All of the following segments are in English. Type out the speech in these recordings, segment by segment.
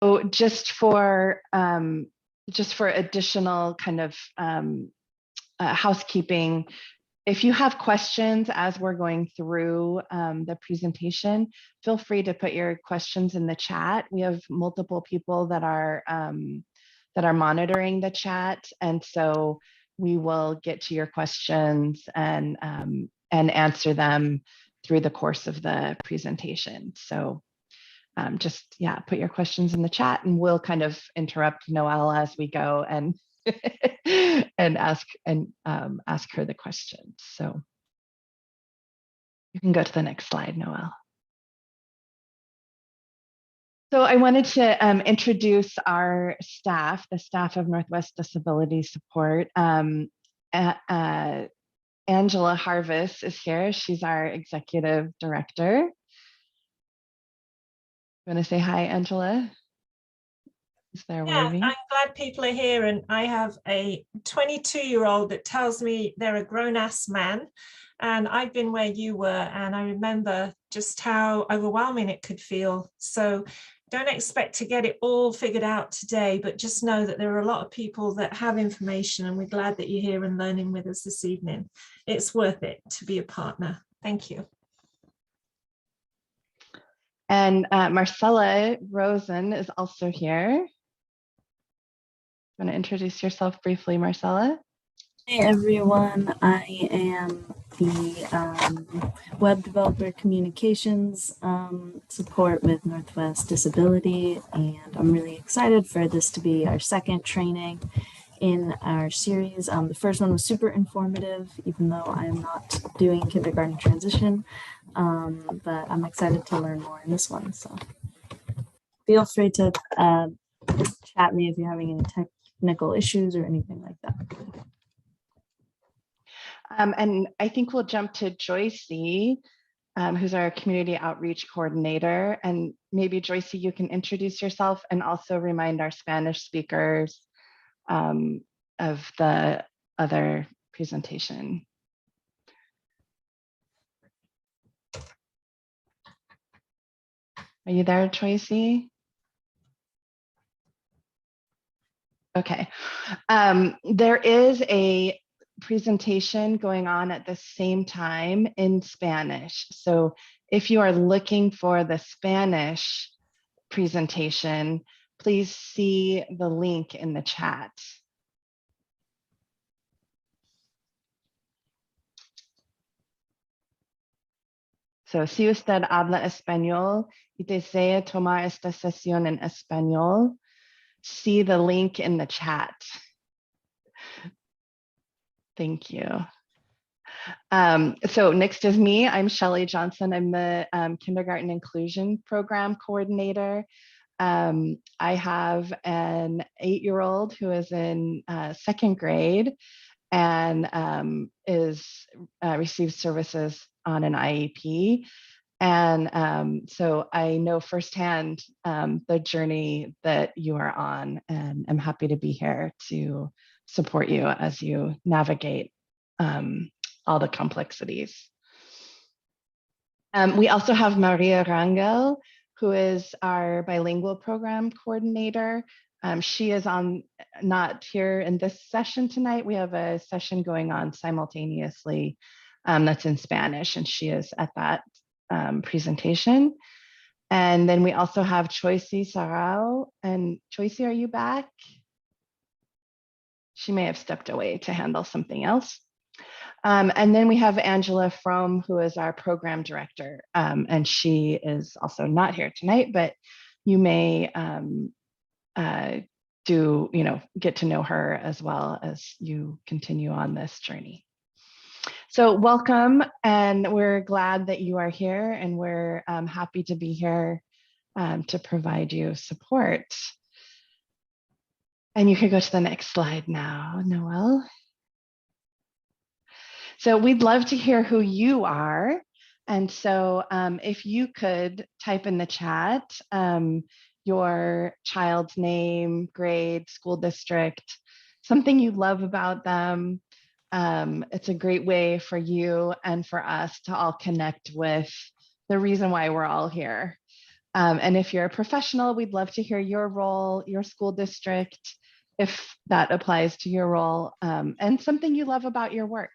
So just for additional kind of housekeeping, if you have questions as we're going through the presentation, feel free to put your questions in the chat. We have multiple people that are monitoring the chat, and so we will get to your questions and answer them through the course of the presentation. So just put your questions in the chat, and we'll kind of interrupt Noelle as we go and and ask her the questions. So you can go to the next slide, Noelle. So I wanted to introduce our staff, the staff of Northwest Disability Support. Angela Harvis is here. She's our executive director. You want to say hi, Angela? Is there waving? I'm glad people are here, and I have a 22-year-old that tells me they're a grown-ass man, and I've been where you were, and I remember just how overwhelming it could feel. So don't expect to get it all figured out today, but just know that there are a lot of people that have information, and we're glad that you're here and learning with us this evening. It's worth it to be a partner. Thank you. And Marcella Rosen is also here. Want to introduce yourself briefly, Marcella? Hey everyone, I am the web developer communications support with Northwest Disability, and I'm really excited for this to be our second training in our series. The first one was super informative, even though I am not doing kindergarten transition, but I'm excited to learn more in this one. So feel free to chat me if you're having any technical issues or anything like that. And I think we'll jump to Joycey, who's our community outreach coordinator. And maybe Joycey, you can introduce yourself and also remind our Spanish speakers of the other presentation. Are you there, Joycey? Okay. There is a presentation going on at the same time in Spanish. So if you are looking for the Spanish presentation, please see the link in the chat. So si usted habla español y desea tomar esta sesión en español, see the link in the chat. Thank you. So next is me. I'm Shelley Johnson. I'm the Kindergarten Inclusion Program Coordinator. I have an 8-year-old who is in 2nd grade and receives services on an IEP. And so I know firsthand the journey that you are on, and I'm happy to be here to support you as you navigate all the complexities. We also have Maria Rangel, who is our bilingual program coordinator. She is not here in this session tonight. We have a session going on simultaneously that's in Spanish, and she is at that presentation. And then we also have Choisy Sarao. And Choisy, are you back? She may have stepped away to handle something else. And then we have Angela Fromm, who is our program director. And she is also not here tonight, but you may get to know her as well as you continue on this journey. So welcome, and we're glad that you are here, and we're happy to be here to provide you support. And you can go to the next slide now, Noelle. So we'd love to hear who you are. And so if you could type in the chat your child's name, grade, school district, something you love about them. It's a great way for you and for us to all connect with the reason why we're all here. And if you're a professional, we'd love to hear your role, your school district, if that applies to your role, and something you love about your work.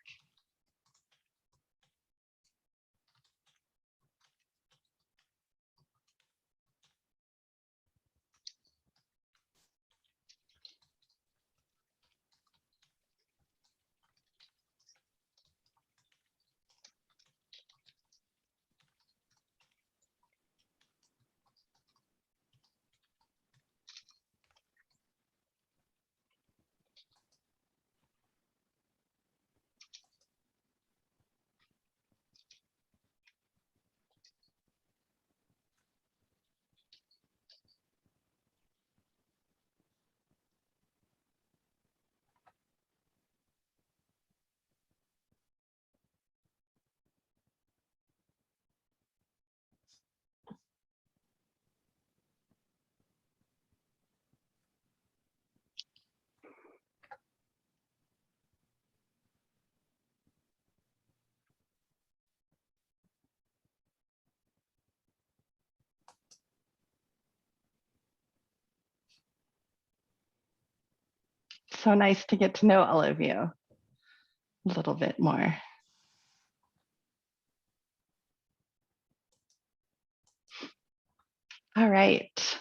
So nice to get to know all of you a little bit more. All right.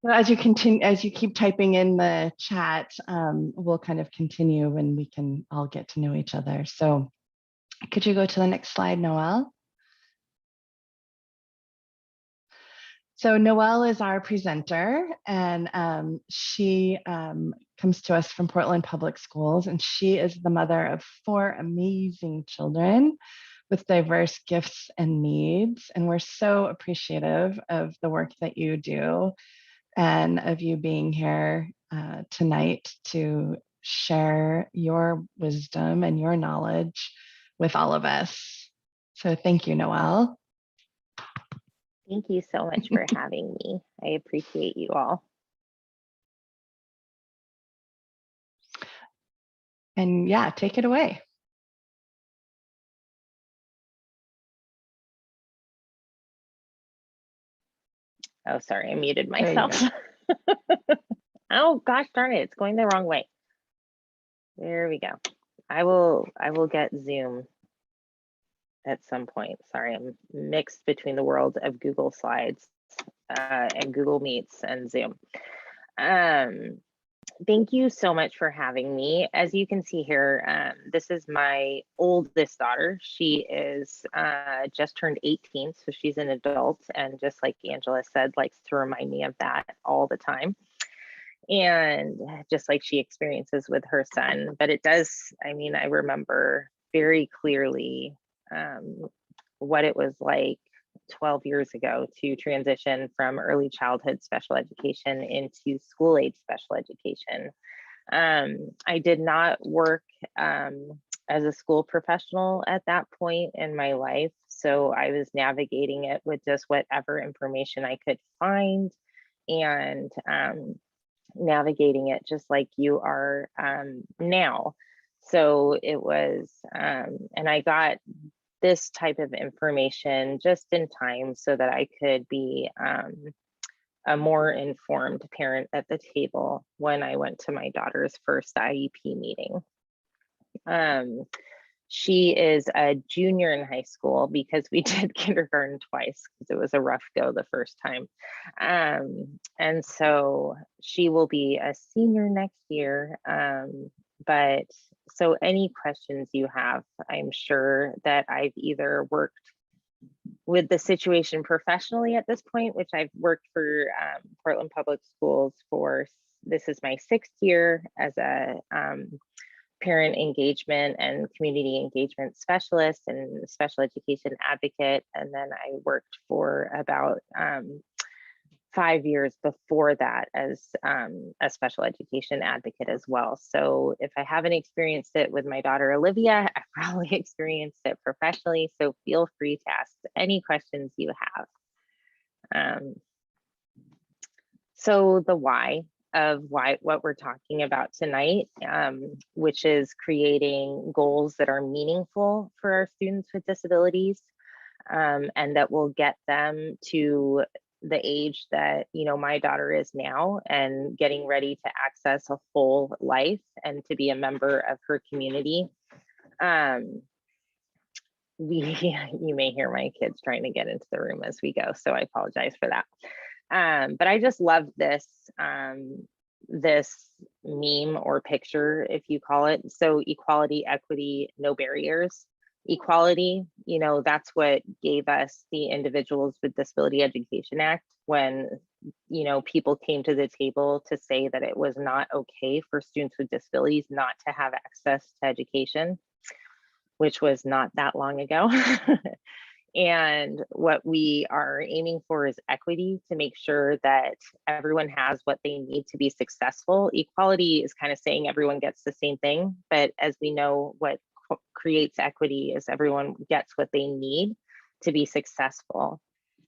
Well, as you keep typing in the chat, we'll kind of continue and we can all get to know each other. So could you go to the next slide, Noelle? So Noelle is our presenter, and she comes to us from Portland Public Schools, and she is the mother of 4 amazing children with diverse gifts and needs. And we're so appreciative of the work that you do and of you being here tonight to share your wisdom and your knowledge with all of us. So thank you, Noelle. Thank you so much for having me. I appreciate you all. And yeah, take it away. Oh, sorry, I muted myself. Oh, gosh darn it, it's going the wrong way. There we go. I will get Zoom at some point. Sorry, I'm mixed between the world of Google Slides and Google Meets and Zoom. Thank you so much for having me. As you can see here, this is my oldest daughter. She is just turned 18, so she's an adult, and just like Angela said, likes to remind me of that all the time. And just like she experiences with her son, but it does, I mean, I remember very clearly what it was like 12 years ago to transition from early childhood special education into school age special education. I did not work as a school professional at that point in my life, so I was navigating it with just whatever information I could find, and navigating it just like you are now. So it was, and I got this type of information just in time so that I could be a more informed parent at the table when I went to my daughter's first IEP meeting. She is a junior in high school because we did kindergarten twice because it was a rough go the first time. And so she will be a senior next year. But so any questions you have, I'm sure that I've either worked with the situation professionally at this point, which I've worked for Portland Public Schools for, this is my 6th year as a parent engagement and community engagement specialist and special education advocate. And then I worked for about 5 years before that as a special education advocate as well. So if I haven't experienced it with my daughter Olivia, I've probably experienced it professionally. So feel free to ask any questions you have. So the why of what we're talking about tonight, which is creating goals that are meaningful for our students with disabilities. and that will get them to the age that, you know, my daughter is now, and getting ready to access a whole life and to be a member of her community. You may hear my kids trying to get into the room as we go, so I apologize for that. But I just love this this meme or picture, if you call it. So equality, equity, no barriers. Equality, you know, that's what gave us the Individuals with Disability Education Act, when, you know, people came to the table to say that it was not okay for students with disabilities not to have access to education, which was not that long ago. And what we are aiming for is equity, to make sure that everyone has what they need to be successful. Equality is kind of saying everyone gets the same thing, but as we know, what creates equity is everyone gets what they need to be successful.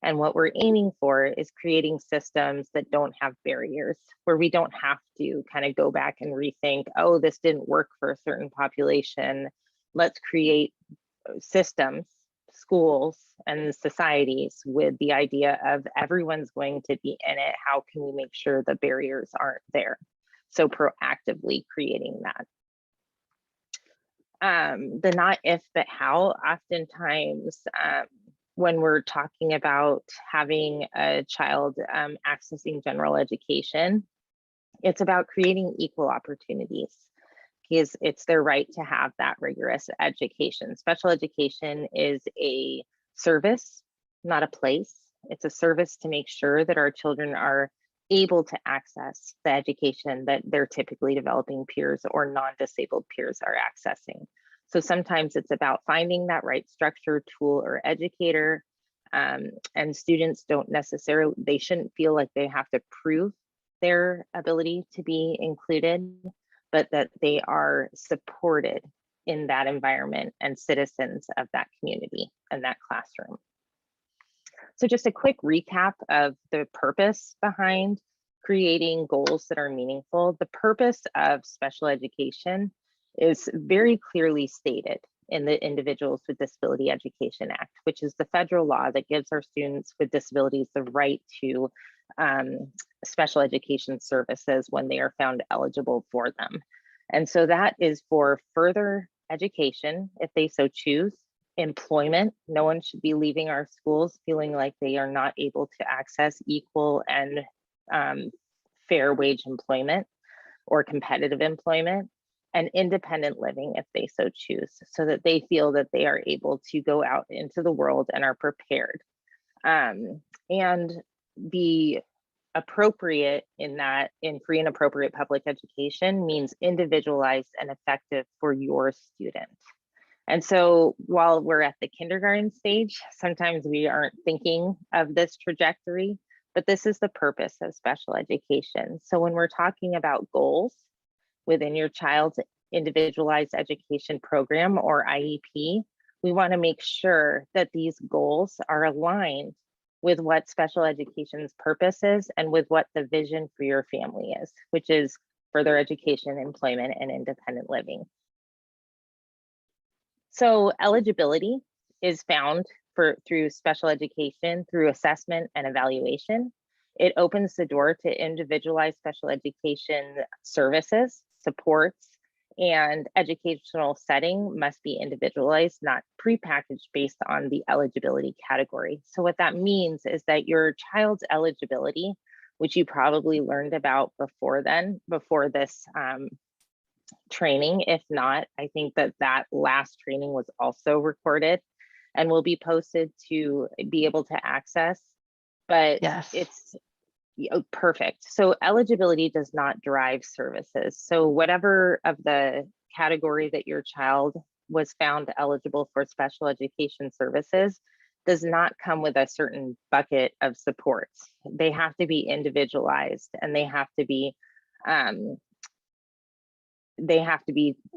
And what we're aiming for is creating systems that don't have barriers, where we don't have to kind of go back and rethink, oh, this didn't work for a certain population. Let's create systems, schools, and societies with the idea of everyone's going to be in it. How can we make sure the barriers aren't there? So proactively creating that. The not if, but how. Oftentimes, when we're talking about having a child accessing general education, it's about creating equal opportunities, because it's their right to have that rigorous education. Special education is a service, not a place. It's a service to make sure that our children are able to access the education that their typically developing peers or non-disabled peers are accessing. So sometimes it's about finding that right structure, tool, or educator, and students don't necessarily, they shouldn't feel like they have to prove their ability to be included, but that they are supported in that environment and citizens of that community and that classroom. So just a quick recap of the purpose behind creating goals that are meaningful. The purpose of special education is very clearly stated in the Individuals with Disability Education Act, which is the federal law that gives our students with disabilities the right to special education services when they are found eligible for them. And so that is for further education, if they so choose, employment. No one should be leaving our schools feeling like they are not able to access equal and fair wage employment or competitive employment, and independent living if they so choose, so that they feel that they are able to go out into the world and are prepared. And be appropriate in that, in free and appropriate public education means individualized and effective for your student. And so while we're at the kindergarten stage, sometimes we aren't thinking of this trajectory, but this is the purpose of special education. So when we're talking about goals within your child's individualized education program or IEP, we want to make sure that these goals are aligned with what special education's purpose is and with what the vision for your family is, which is further education, employment, and independent living. So eligibility is found through special education, through assessment and evaluation. It opens the door to individualized special education services, supports, and educational setting must be individualized, not prepackaged based on the eligibility category. So what that means is that your child's eligibility, which you probably learned about before this training. If not, I think that last training was also recorded and will be posted to be able to access, but yes, it's perfect. So eligibility does not drive services. So whatever of the category that your child was found eligible for special education services does not come with a certain bucket of supports. They have to be individualized, and they have to be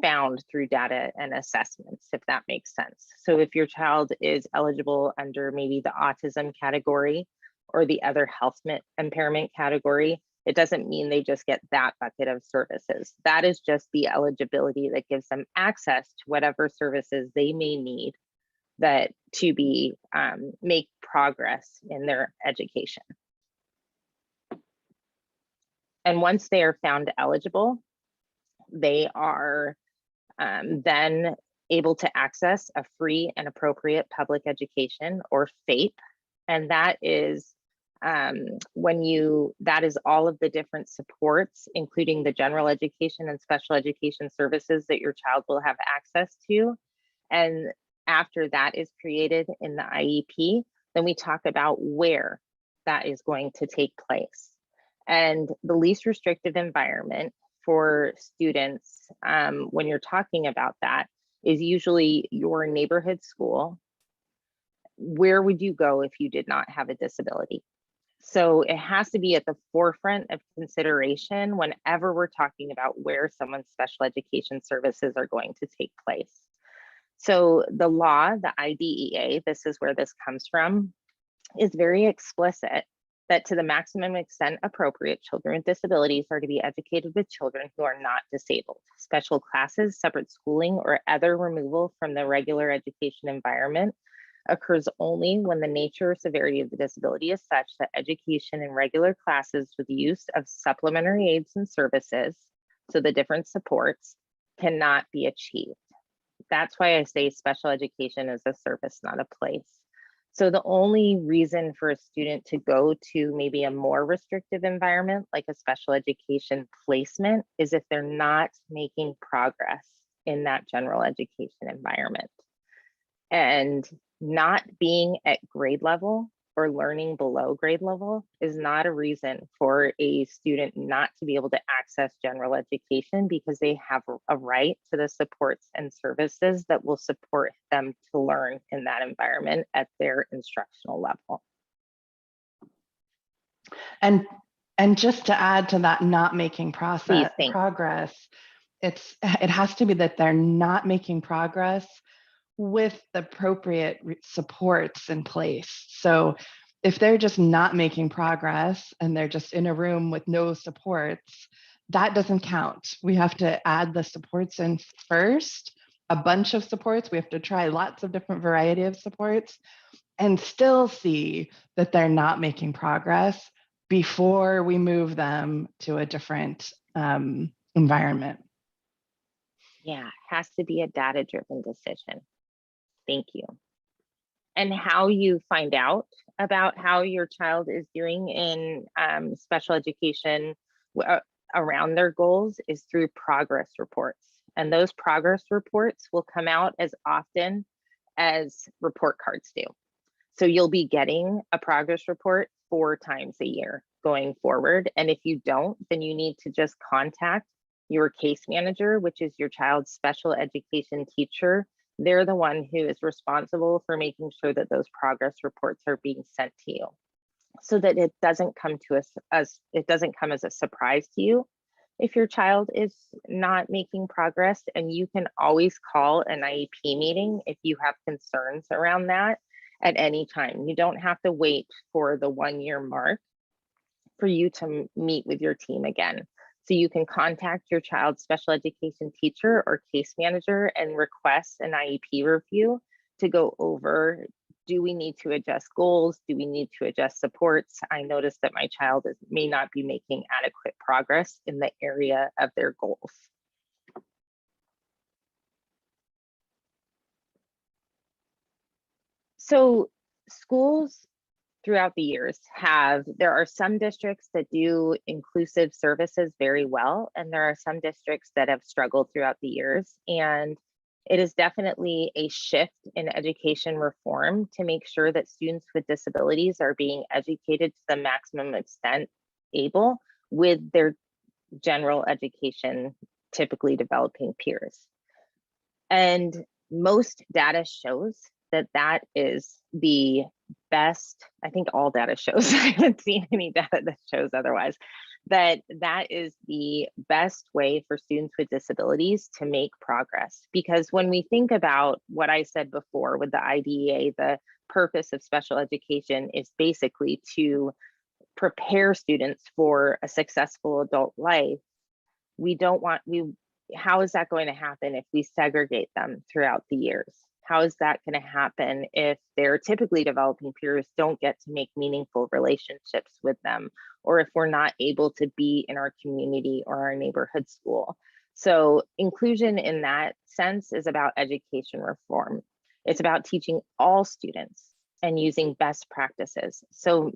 found through data and assessments, if that makes sense. So if your child is eligible under maybe the autism category or the other health impairment category, it doesn't mean they just get that bucket of services. That is just the eligibility that gives them access to whatever services they may need that to be make progress in their education. And once they are found eligible, they are then able to access a free and appropriate public education, or FAPE. And that is that is all of the different supports, including the general education and special education services that your child will have access to. And after that is created in the IEP, then we talk about where that is going to take place. And the least restrictive environment for students, when you're talking about that, is usually your neighborhood school. Where would you go if you did not have a disability? So it has to be at the forefront of consideration whenever we're talking about where someone's special education services are going to take place. So the law, the IDEA, this is where this comes from, is very explicit that to the maximum extent appropriate, children with disabilities are to be educated with children who are not disabled. Special classes, separate schooling, or other removal from the regular education environment occurs only when the nature or severity of the disability is such that education in regular classes with the use of supplementary aids and services, so the different supports, cannot be achieved. That's why I say special education is a service, not a place. So the only reason for a student to go to maybe a more restrictive environment, like a special education placement, is if they're not making progress in that general education environment. And not being at grade level or learning below grade level is not a reason for a student not to be able to access general education, because they have a right to the supports and services that will support them to learn in that environment at their instructional level. And just to add to that, not making progress, it has to be that they're not making progress with the appropriate supports in place. So if they're just not making progress and they're just in a room with no supports, that doesn't count. We have to add the supports in first, a bunch of supports. We have to try lots of different variety of supports and still see that they're not making progress before we move them to a different environment. Yeah, it has to be a data-driven decision. Thank you. And how you find out about how your child is doing in special education around their goals is through progress reports. And those progress reports will come out as often as report cards do. So you'll be getting a progress report 4 times a year going forward. And if you don't, then you need to just contact your case manager, which is your child's special education teacher. They're the one who is responsible for making sure that those progress reports are being sent to you, so that it doesn't come to us as a surprise to you if your child is not making progress. And you can always call an IEP meeting if you have concerns around that at any time. You don't have to wait for the 1-year mark for you to meet with your team again. So you can contact your child's special education teacher or case manager and request an IEP review to go over, do we need to adjust goals? Do we need to adjust supports? I noticed that my child may not be making adequate progress in the area of their goals. So schools throughout the years there are some districts that do inclusive services very well, and there are some districts that have struggled throughout the years. And it is definitely a shift in education reform to make sure that students with disabilities are being educated to the maximum extent able with their general education, typically developing peers. And most data shows that is the best. I think all data shows, I haven't seen any data that shows otherwise, that is the best way for students with disabilities to make progress. Because when we think about what I said before with the IDEA, the purpose of special education is basically to prepare students for a successful adult life. How is that going to happen if we segregate them throughout the years? How is that going to happen if their typically developing peers don't get to make meaningful relationships with them, or if we're not able to be in our community or our neighborhood school? So inclusion in that sense is about education reform. It's about teaching all students and using best practices. So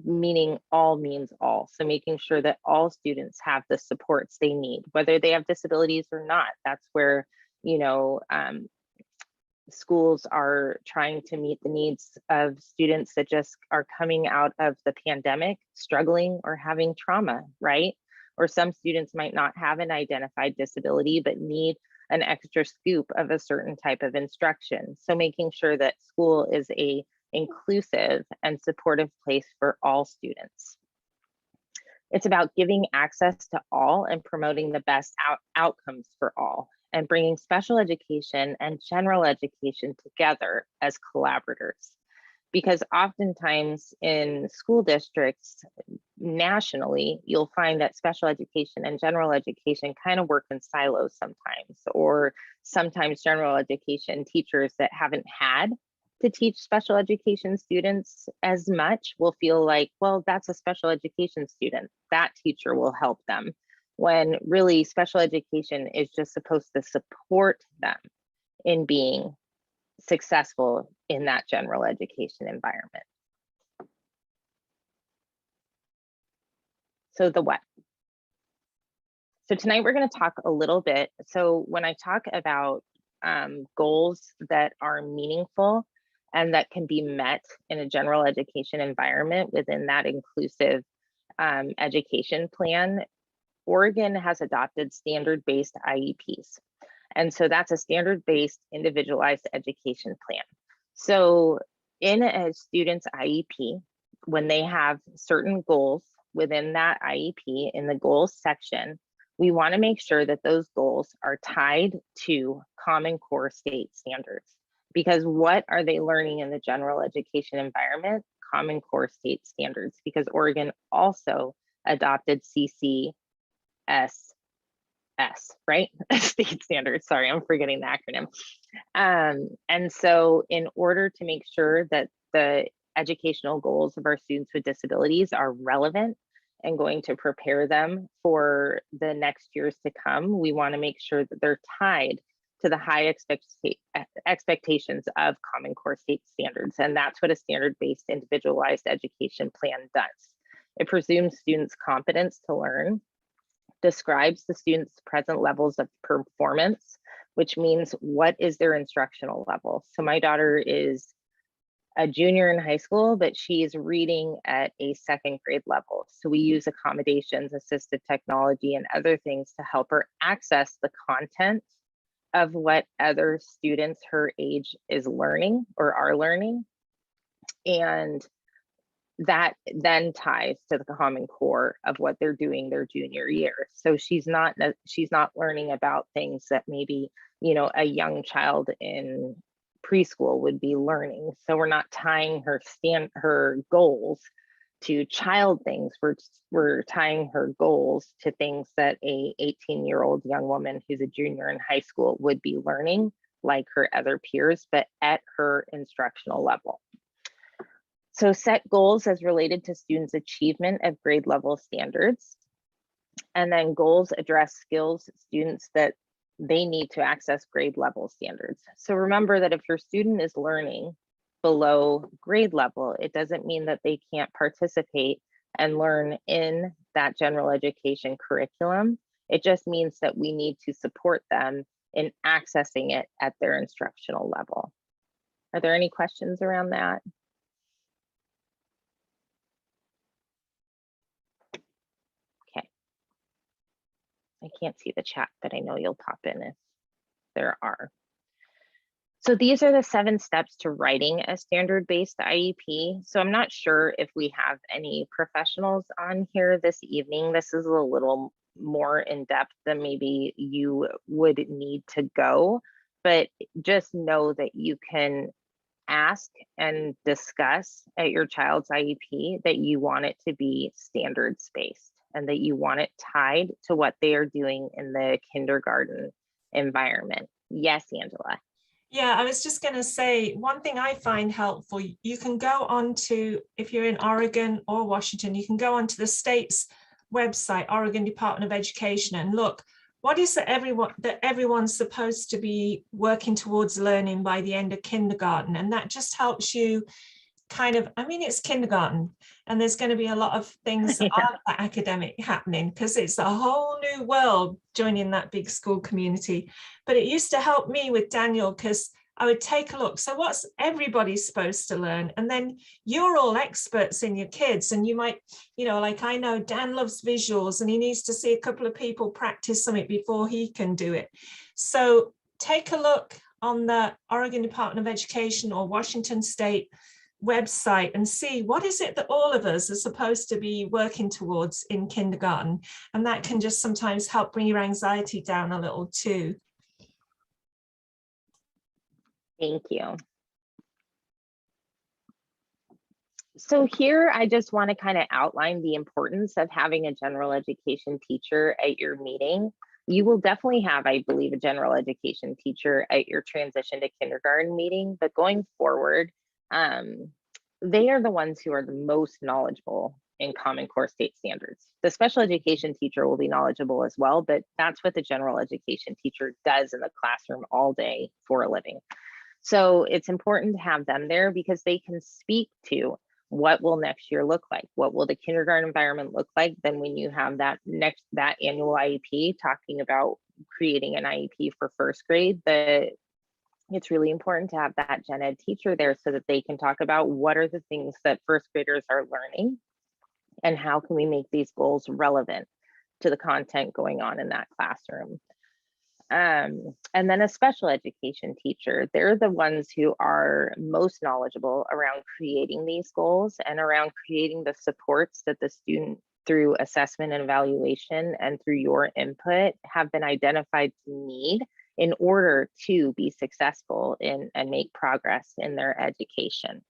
meaning all means all. So making sure that all students have the supports they need, whether they have disabilities or not. That's where, you know, schools are trying to meet the needs of students that just are coming out of the pandemic, struggling or having trauma, right? Or some students might not have an identified disability, but need an extra scoop of a certain type of instruction. So making sure that school is a inclusive and supportive place for all students. It's about giving access to all and promoting the best outcomes for all, and bringing special education and general education together as collaborators. Because oftentimes in school districts nationally, you'll find that special education and general education kind of work in silos sometimes, or sometimes general education teachers that haven't had to teach special education students as much will feel like, well, that's a special education student, that teacher will help them, when really special education is just supposed to support them in being successful in that general education environment. So the what. So tonight we're going to talk a little bit. So when I talk about goals that are meaningful and that can be met in a general education environment within that inclusive education plan, Oregon has adopted standard-based IEPs. And so that's a standard-based individualized education plan. So in a student's IEP, when they have certain goals within that IEP in the goals section, we want to make sure that those goals are tied to Common Core state standards. Because what are they learning in the general education environment? Common Core state standards, because Oregon also adopted CCSS, right? State standards, sorry, I'm forgetting the acronym. And so in order to make sure that the educational goals of our students with disabilities are relevant and going to prepare them for the next years to come, we want to make sure that they're tied to the high expectations of Common Core state standards. And that's what a standard-based individualized education plan does. It presumes students' competence to learn, describes the students' present levels of performance, which means what is their instructional level. So my daughter is a junior in high school, but she is reading at a second grade level. So we use accommodations, assistive technology, and other things to help her access the content of what other students her age is learning or are learning. And that then ties to the Common Core of what they're doing their junior year. So she's not learning about things that maybe, you know, a young child in preschool would be learning. So we're not tying her goals to child things. We're tying her goals to things that a 18-year-old young woman who's a junior in high school would be learning, like her other peers, but at her instructional level. So set goals as related to students' achievement of grade level standards. And then goals address skills students that they need to access grade level standards. So remember that if your student is learning below grade level, it doesn't mean that they can't participate and learn in that general education curriculum. It just means that we need to support them in accessing it at their instructional level. Are there any questions around that? I can't see the chat, but I know you'll pop in if there are. So these are the 7 steps to writing a standard-based IEP. So I'm not sure if we have any professionals on here this evening. This is a little more in depth than maybe you would need to go, but just know that you can ask and discuss at your child's IEP that you want it to be standards-based and that you want it tied to what they are doing in the kindergarten environment. Yes, Angela. Yeah, I was just going to say, one thing I find helpful, you can go on to, if you're in Oregon or Washington, you can go onto the state's website, Oregon Department of Education, and look, what is that everyone's supposed to be working towards learning by the end of kindergarten? And that just helps you kind of, I mean, it's kindergarten and there's going to be a lot of things that aren't that academic happening because it's a whole new world joining that big school community. But it used to help me with Daniel because I would take a look. So what's everybody supposed to learn? And then you're all experts in your kids and you might, you know, like I know Dan loves visuals and he needs to see a couple of people practice something before he can do it. So take a look on the Oregon Department of Education or Washington State website and see what is it that all of us are supposed to be working towards in kindergarten, and that can just sometimes help bring your anxiety down a little too. Thank you. So here I just want to kind of outline the importance of having a general education teacher at your meeting. You will definitely have, I believe, a general education teacher at your transition to kindergarten meeting, but going forward, they are the ones who are the most knowledgeable in Common Core state standards. The special education teacher will be knowledgeable as well, but that's what the general education teacher does in the classroom all day for a living. So it's important to have them there because they can speak to what will next year look like? What will the kindergarten environment look like? Then when you have that annual IEP talking about creating an IEP for first grade, it's really important to have that gen ed teacher there so that they can talk about what are the things that first graders are learning and how can we make these goals relevant to the content going on in that classroom. And then a special education teacher, they're the ones who are most knowledgeable around creating these goals and around creating the supports that the student through assessment and evaluation and through your input have been identified to need in order to be successful in and make progress in their education.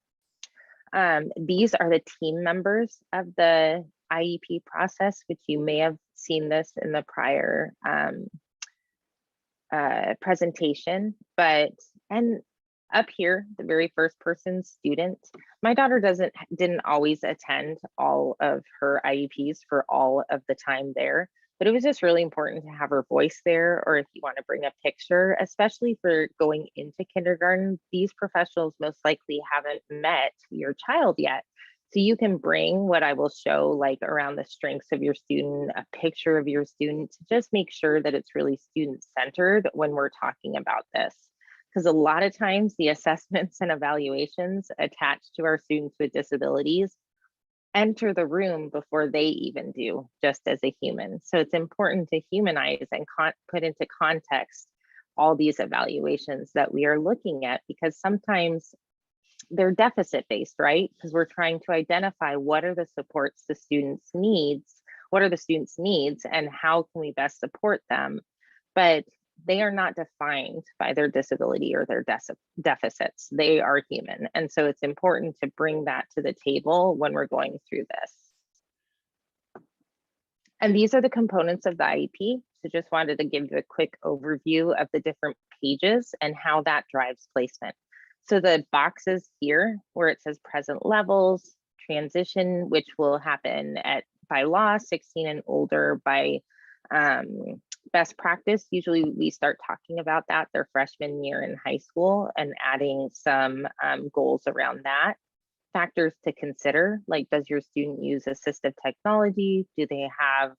These are the team members of the IEP process, which you may have seen this in the prior presentation, and up here, the very first person, student. My daughter didn't always attend all of her IEPs for all of the time there, but it was just really important to have her voice there, or if you want to bring a picture, especially for going into kindergarten, these professionals most likely haven't met your child yet. So you can bring what I will show, like around the strengths of your student, a picture of your student, to just make sure that it's really student-centered when we're talking about this. Because a lot of times the assessments and evaluations attached to our students with disabilities enter the room before they even do, just as a human. So it's important to humanize and put into context all these evaluations that we are looking at, because sometimes they're deficit-based, right? Because we're trying to identify what are the supports the students needs, what are the students' needs, and how can we best support them? But they are not defined by their disability or their deficits. They are human. And so it's important to bring that to the table when we're going through this. And these are the components of the IEP. So just wanted to give you a quick overview of the different pages and how that drives placement. So the boxes here where it says present levels, transition, which will happen by law, 16 and older, by best practice. Usually we start talking about that their freshman year in high school and adding some goals around that. Factors to consider, like does your student use assistive technology? Do they have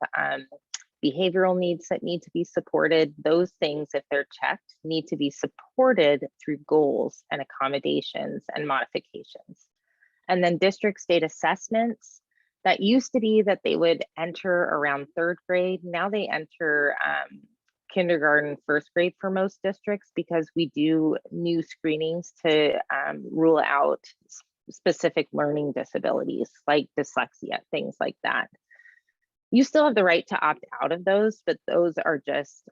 behavioral needs that need to be supported? Those things, if they're checked, need to be supported through goals and accommodations and modifications. And then district state assessments, that used to be that they would enter around third grade. Now they enter kindergarten, first grade for most districts, because we do new screenings to rule out specific learning disabilities like dyslexia, things like that. You still have the right to opt out of those, but those are just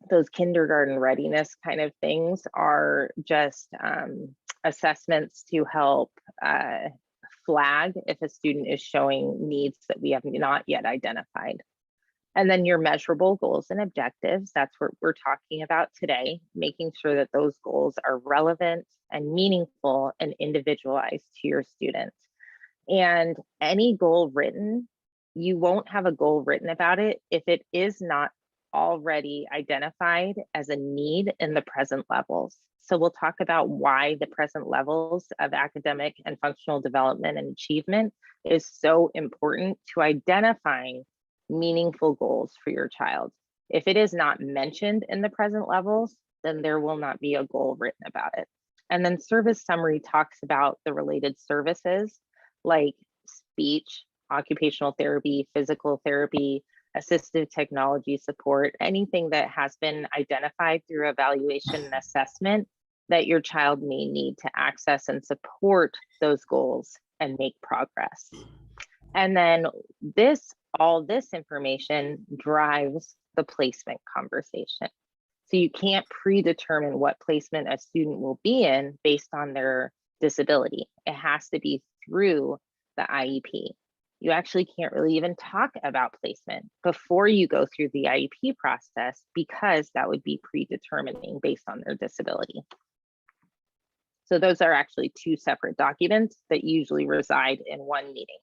those kindergarten readiness kind of things are just assessments to help flag if a student is showing needs that we have not yet identified. And then your measurable goals and objectives, that's what we're talking about today, making sure that those goals are relevant and meaningful and individualized to your students. And any goal written, you won't have a goal written about it if it is not already identified as a need in the present levels. So we'll talk about why the present levels of academic and functional development and achievement is so important to identifying meaningful goals for your child. If it is not mentioned in the present levels, then there will not be a goal written about it. And then service summary talks about the related services like speech, occupational therapy, physical therapy, assistive technology support, anything that has been identified through evaluation and assessment that your child may need to access and support those goals and make progress. And then all this information drives the placement conversation. So you can't predetermine what placement a student will be in based on their disability. It has to be through the IEP. You actually can't really even talk about placement before you go through the IEP process because that would be predetermining based on their disability. So those are actually two separate documents that usually reside in one meeting.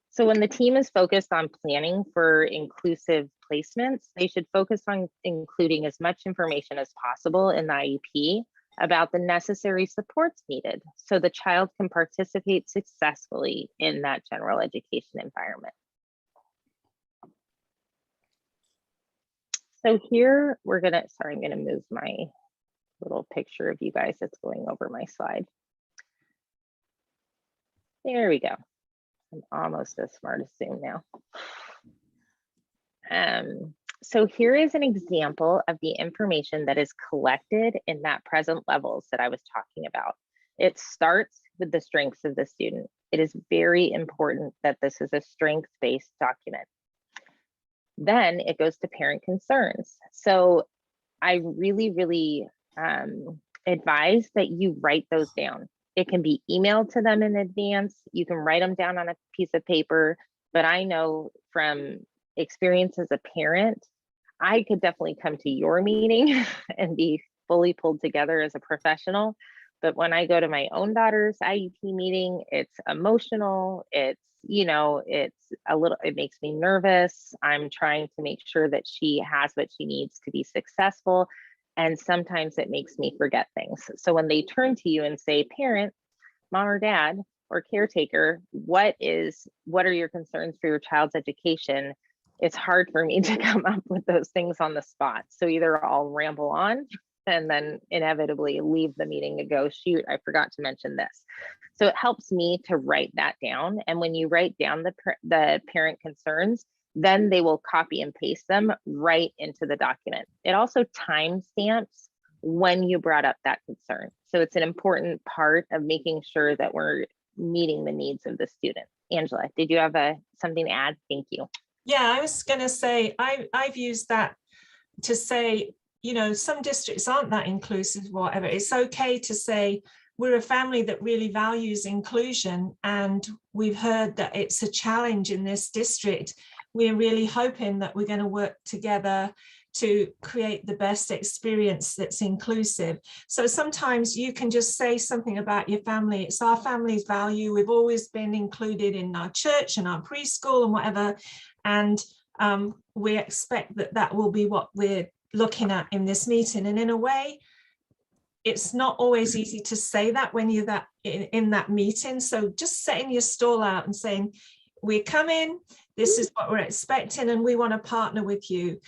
So when the team is focused on planning for inclusive placements, they should focus on including as much information as possible in the IEP about the necessary supports needed so the child can participate successfully in that general education environment. So here we're gonna, sorry, I'm gonna move my little picture of you guys that's going over my slide. There we go. I'm almost as smart as Zoom now. So here is an example of the information that is collected in that present levels that I was talking about. It starts with the strengths of the student. It is very important that this is a strengths-based document. Then it goes to parent concerns. So I really advise that you write those down. It can be emailed to them in advance. You can write them down on a piece of paper, but I know from experience as a parent, I could definitely come to your meeting and be fully pulled together as a professional. But when I go to my own daughter's IEP meeting, it's emotional. It's, you know, it's a little, it makes me nervous. I'm trying to make sure that she has what she needs to be successful. And sometimes it makes me forget things. So when they turn to you and say, parent, mom or dad, or caretaker, what are your concerns for your child's education? It's hard for me to come up with those things on the spot. So either I'll ramble on and then inevitably leave the meeting to go, shoot, I forgot to mention this. So it helps me to write that down. And when you write down the parent concerns, then they will copy and paste them right into the document. It also timestamps when you brought up that concern. So it's an important part of making sure that we're meeting the needs of the student. Angela, did you have something to add? Thank you. Yeah, I was going to say, I've used that to say, you know, some districts aren't that inclusive, whatever. It's okay to say, we're a family that really values inclusion, and we've heard that it's a challenge in this district. We're really hoping that we're going to work together to create the best experience that's inclusive. So sometimes you can just say something about your family. It's our family's value. We've always been included in our church and our preschool and whatever. And we expect that that will be what we're looking at in this meeting. And in a way, it's not always easy to say that when you're in that meeting. So just setting your stall out and saying, we're coming, this is what we're expecting, and we want to partner with you.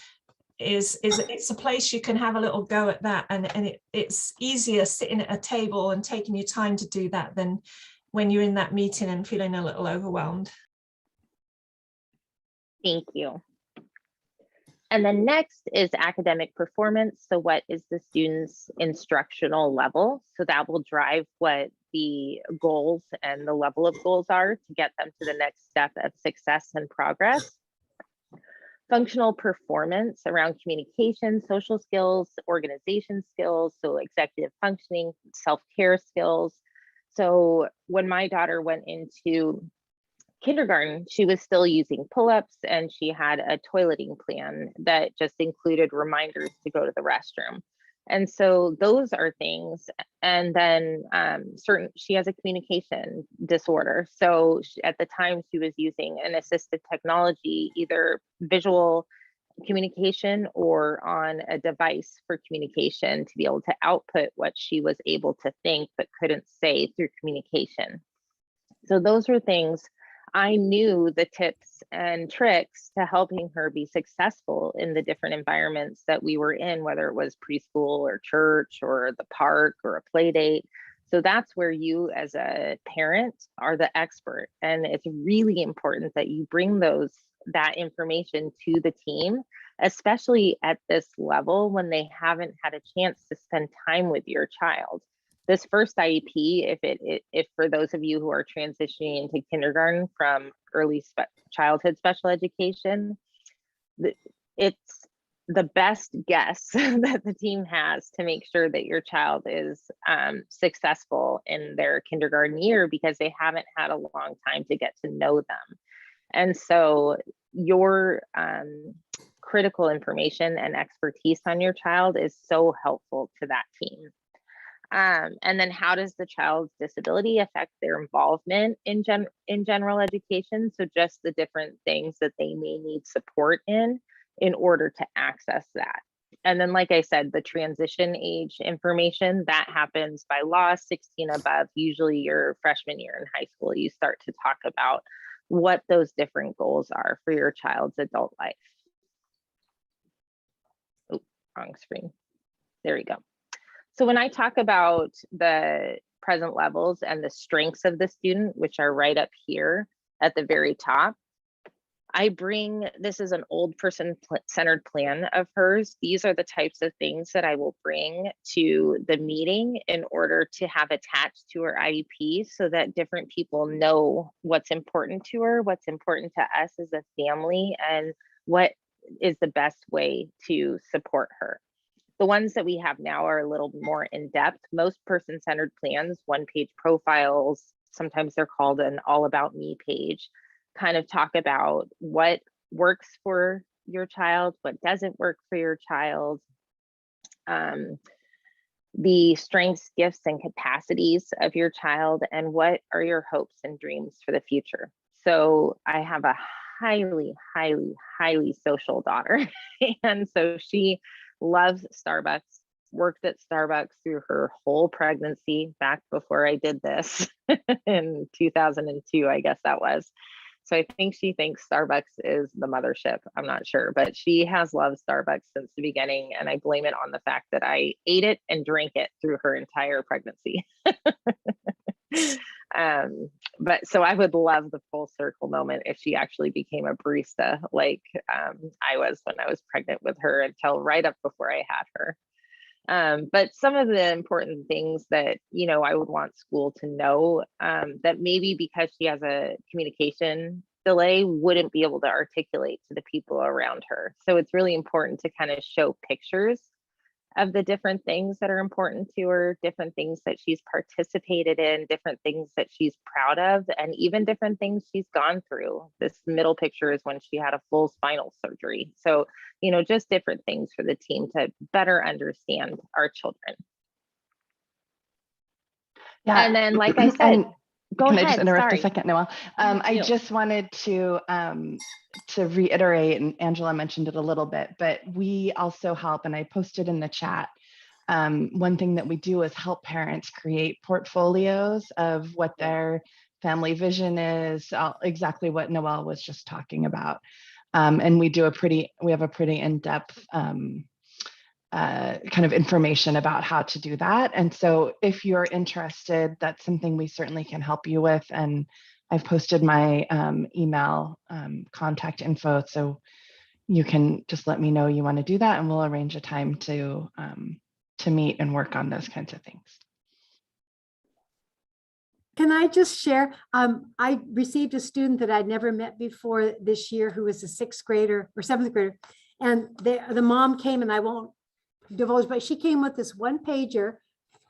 It's a place you can have a little go at that, and it's easier sitting at a table and taking your time to do that than when you're in that meeting and feeling a little overwhelmed. Thank you. And then next is academic performance. So what is the student's instructional level? So that will drive what the goals and the level of goals are to get them to the next step of success and progress. Functional performance around communication, social skills, organization skills, so executive functioning, self-care skills. So when my daughter went into kindergarten, she was still using pull-ups, and she had a toileting plan that just included reminders to go to the restroom. And so those are things. And then she has a communication disorder. So at the time she was using an assistive technology, either visual communication or on a device for communication, to be able to output what she was able to think but couldn't say through communication. So those were things I knew, the tips and tricks to helping her be successful in the different environments that we were in, whether it was preschool or church or the park or a play date. So that's where you as a parent are the expert. And it's really important that you bring that information to the team, especially at this level when they haven't had a chance to spend time with your child. This first IEP, if for those of you who are transitioning into kindergarten from early childhood special education, it's the best guess that the team has to make sure that your child is successful in their kindergarten year, because they haven't had a long time to get to know them. And so your critical information and expertise on your child is so helpful to that team. And then how does the child's disability affect their involvement in general education? So just the different things that they may need support in order to access that. And then, like I said, the transition age information that happens by law, 16 above, usually your freshman year in high school, you start to talk about what those different goals are for your child's adult life. Oh, wrong screen. There we go. So when I talk about the present levels and the strengths of the student, which are right up here at the very top, this is an old person-centered plan of hers. These are the types of things that I will bring to the meeting in order to have attached to her IEP, so that different people know what's important to her, what's important to us as a family, and what is the best way to support her. The ones that we have now are a little more in-depth. Most person-centered plans, one-page profiles, sometimes they're called an all about me page, kind of talk about what works for your child, what doesn't work for your child, the strengths, gifts, and capacities of your child, and what are your hopes and dreams for the future. So I have a highly, highly, highly social daughter. And so she loves Starbucks, worked at Starbucks through her whole pregnancy, back before I did this in 2002, I guess that was. So I think she thinks Starbucks is the mothership. I'm not sure, but she has loved Starbucks since the beginning. And I blame it on the fact that I ate it and drank it through her entire pregnancy. But so I would love the full circle moment if she actually became a barista, like I was when I was pregnant with her, until right up before I had her. But some of the important things that, I would want school to know, that maybe because she has a communication delay, wouldn't be able to articulate to the people around her. So it's really important to kind of show pictures of the different things that are important to her, different things that she's participated in, different things that she's proud of, and even different things she's gone through. This middle picture is when she had a full spinal surgery. So, just different things for the team to better understand our children. Yeah. And then, like I said, go ahead. Can I just interrupt Sorry. a second, Noelle? I just wanted to reiterate, and Angela mentioned it a little bit, but we also help, and I posted in the chat, one thing that we do is help parents create portfolios of what their family vision is, exactly what Noelle was just talking about. And we have a pretty in-depth kind of information about how to do that. And so if you're interested, that's something we certainly can help you with. And I've posted my email contact info, so you can just let me know you want to do that, and we'll arrange a time to meet and work on those kinds of things. Can I just share? I received a student that I'd never met before this year, who was a 6th grader or 7th grader, and the mom came, and I won't divulge, but she came with this 1-pager,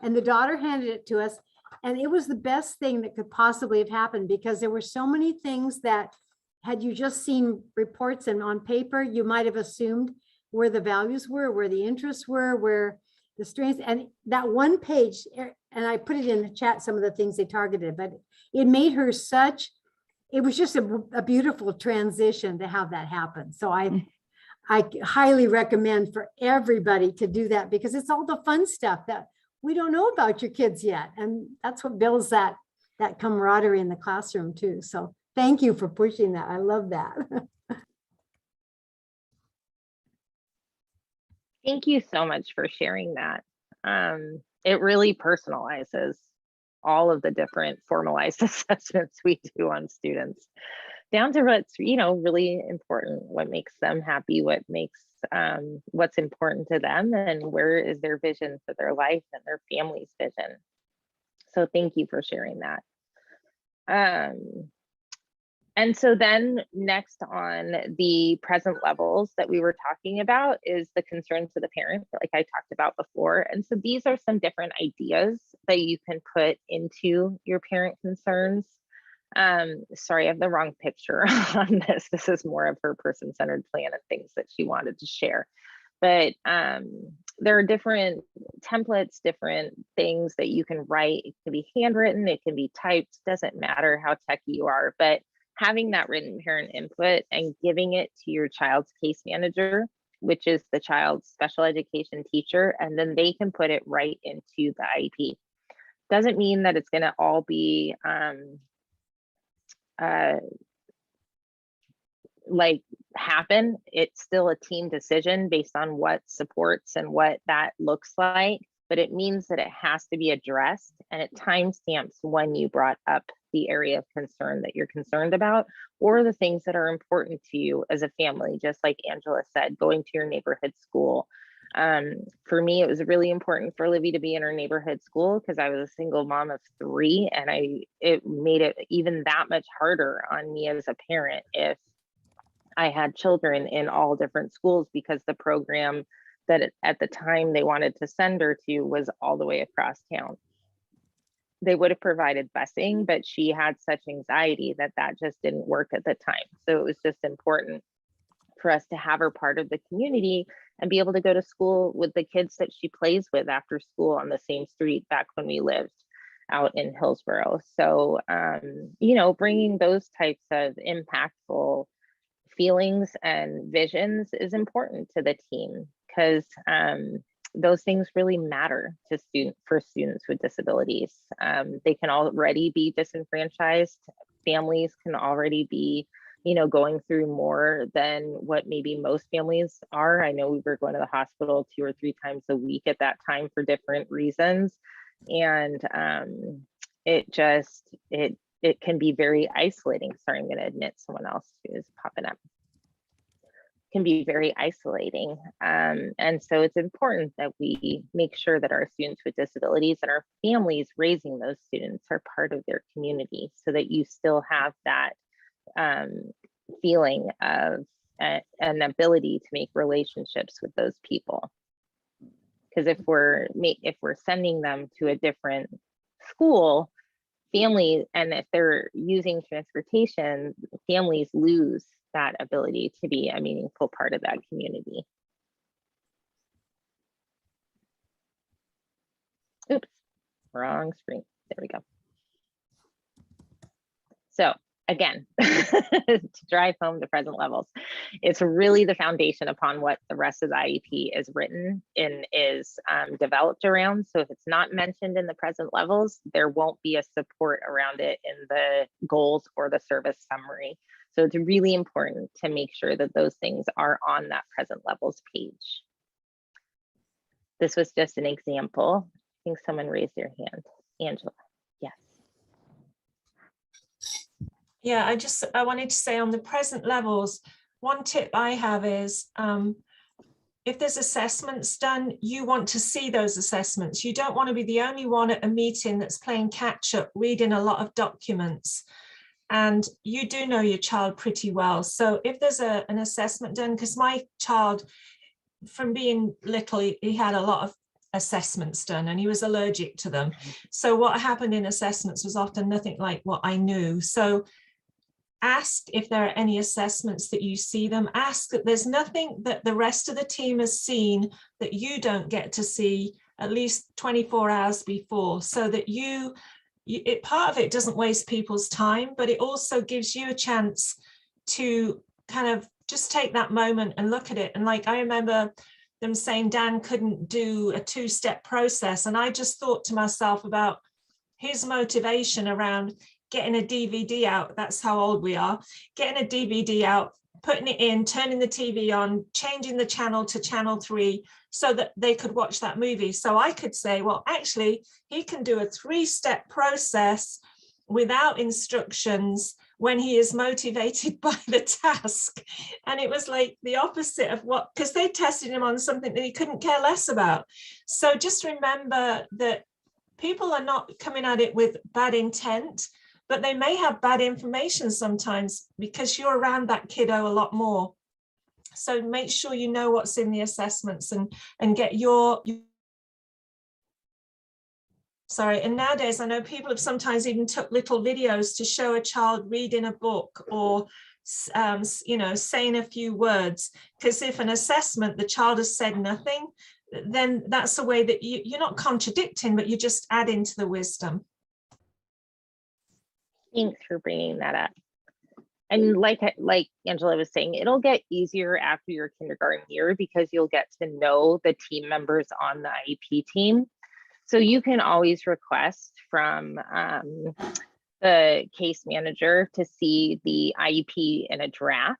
and the daughter handed it to us, And it was the best thing that could possibly have happened, because there were so many things that, had you just seen reports and on paper, you might have assumed where the values were, where the interests were, where the strengths. And that one page, and I put it in the chat, some of the things they targeted, but it made her such, it was just a beautiful transition to have that happen. So I highly recommend for everybody to do that, because it's all the fun stuff that we don't know about your kids yet. And that's what builds that camaraderie in the classroom too. So thank you for pushing that. I love that. Thank you so much for sharing that. It really personalizes all of the different formalized assessments we do on students, down to what's, you know, really important, what makes them happy, what makes what's important to them, and where is their vision for their life and their family's vision. So thank you for sharing that. And so then next on the present levels that we were talking about is the concerns of the parent, like I talked about before. And so these are some different ideas that you can put into your parent concerns. Sorry, I have the wrong picture on this. This is more of her person-centered plan and things that she wanted to share. But there are different templates, different things that you can write. It can be handwritten, it can be typed, doesn't matter how techy you are, but having that written parent input and giving it to your child's case manager, which is the child's special education teacher, and then they can put it right into the IEP. Doesn't mean that it's going to all be like happen. It's still a team decision based on what supports and what that looks like, but it means that it has to be addressed, and it timestamps when you brought up the area of concern that you're concerned about, or the things that are important to you as a family. Just like Angela said, going to your neighborhood school. For me, it was really important for Livy to be in her neighborhood school because I was a single mom of 3, and it made it even that much harder on me as a parent if I had children in all different schools, because the program that at the time they wanted to send her to was all the way across town. They would have provided busing, but she had such anxiety that just didn't work at the time. So it was just important for us to have her part of the community and be able to go to school with the kids that she plays with after school on the same street back when we lived out in Hillsborough. So, you know, bringing those types of impactful feelings and visions is important to the team, because those things really matter to students with disabilities. They can already be disenfranchised. Families can already be, you know, going through more than what maybe most families are. I know we were going to the hospital 2 or 3 times a week at that time for different reasons. And it can be very isolating. Sorry, I'm going to admit someone else who is popping up. Can be very isolating. And so it's important that we make sure that our students with disabilities and our families raising those students are part of their community, so that you still have that feeling of an ability to make relationships with those people. Because if we're sending them to a different school, family, and if they're using transportation, families lose that ability to be a meaningful part of that community. Oops, wrong screen. There we go. So again, to drive home the present levels, it's really the foundation upon what the rest of the IEP is written and is developed around. So if it's not mentioned in the present levels, there won't be a support around it in the goals or the service summary. So it's really important to make sure that those things are on that present levels page. This was just an example. I think someone raised their hand. Angela, yes. Yeah, I wanted to say on the present levels, one tip I have is if there's assessments done, you want to see those assessments. You don't want to be the only one at a meeting that's playing catch up, reading a lot of documents. And you do know your child pretty well. So if there's an assessment done, because my child, from being little, he had a lot of assessments done, and he was allergic to them. So what happened in assessments was often nothing like what I knew. So ask if there are any assessments that you see them. Ask that there's nothing that the rest of the team has seen that you don't get to see at least 24 hours before, so that part of it doesn't waste people's time, but it also gives you a chance to kind of just take that moment and look at it. And like, I remember them saying Dan couldn't do a 2-step process. And I just thought to myself about his motivation around getting a DVD out. That's how old we are. Getting a DVD out, putting it in, turning the TV on, changing the channel to channel 3 so that they could watch that movie. So I could say, well, actually, he can do a 3-step process without instructions when he is motivated by the task. And it was like the opposite of what, because they tested him on something that he couldn't care less about. So just remember that people are not coming at it with bad intent, but they may have bad information sometimes because you're around that kiddo a lot more. So make sure you know what's in the assessments and get and nowadays I know people have sometimes even took little videos to show a child reading a book or saying a few words, because if an assessment the child has said nothing, then that's a way that you're not contradicting, but you're just adding to the wisdom. Thanks for bringing that up. And like Angela was saying, it'll get easier after your kindergarten year because you'll get to know the team members on the IEP team. So you can always request from the case manager to see the IEP in a draft.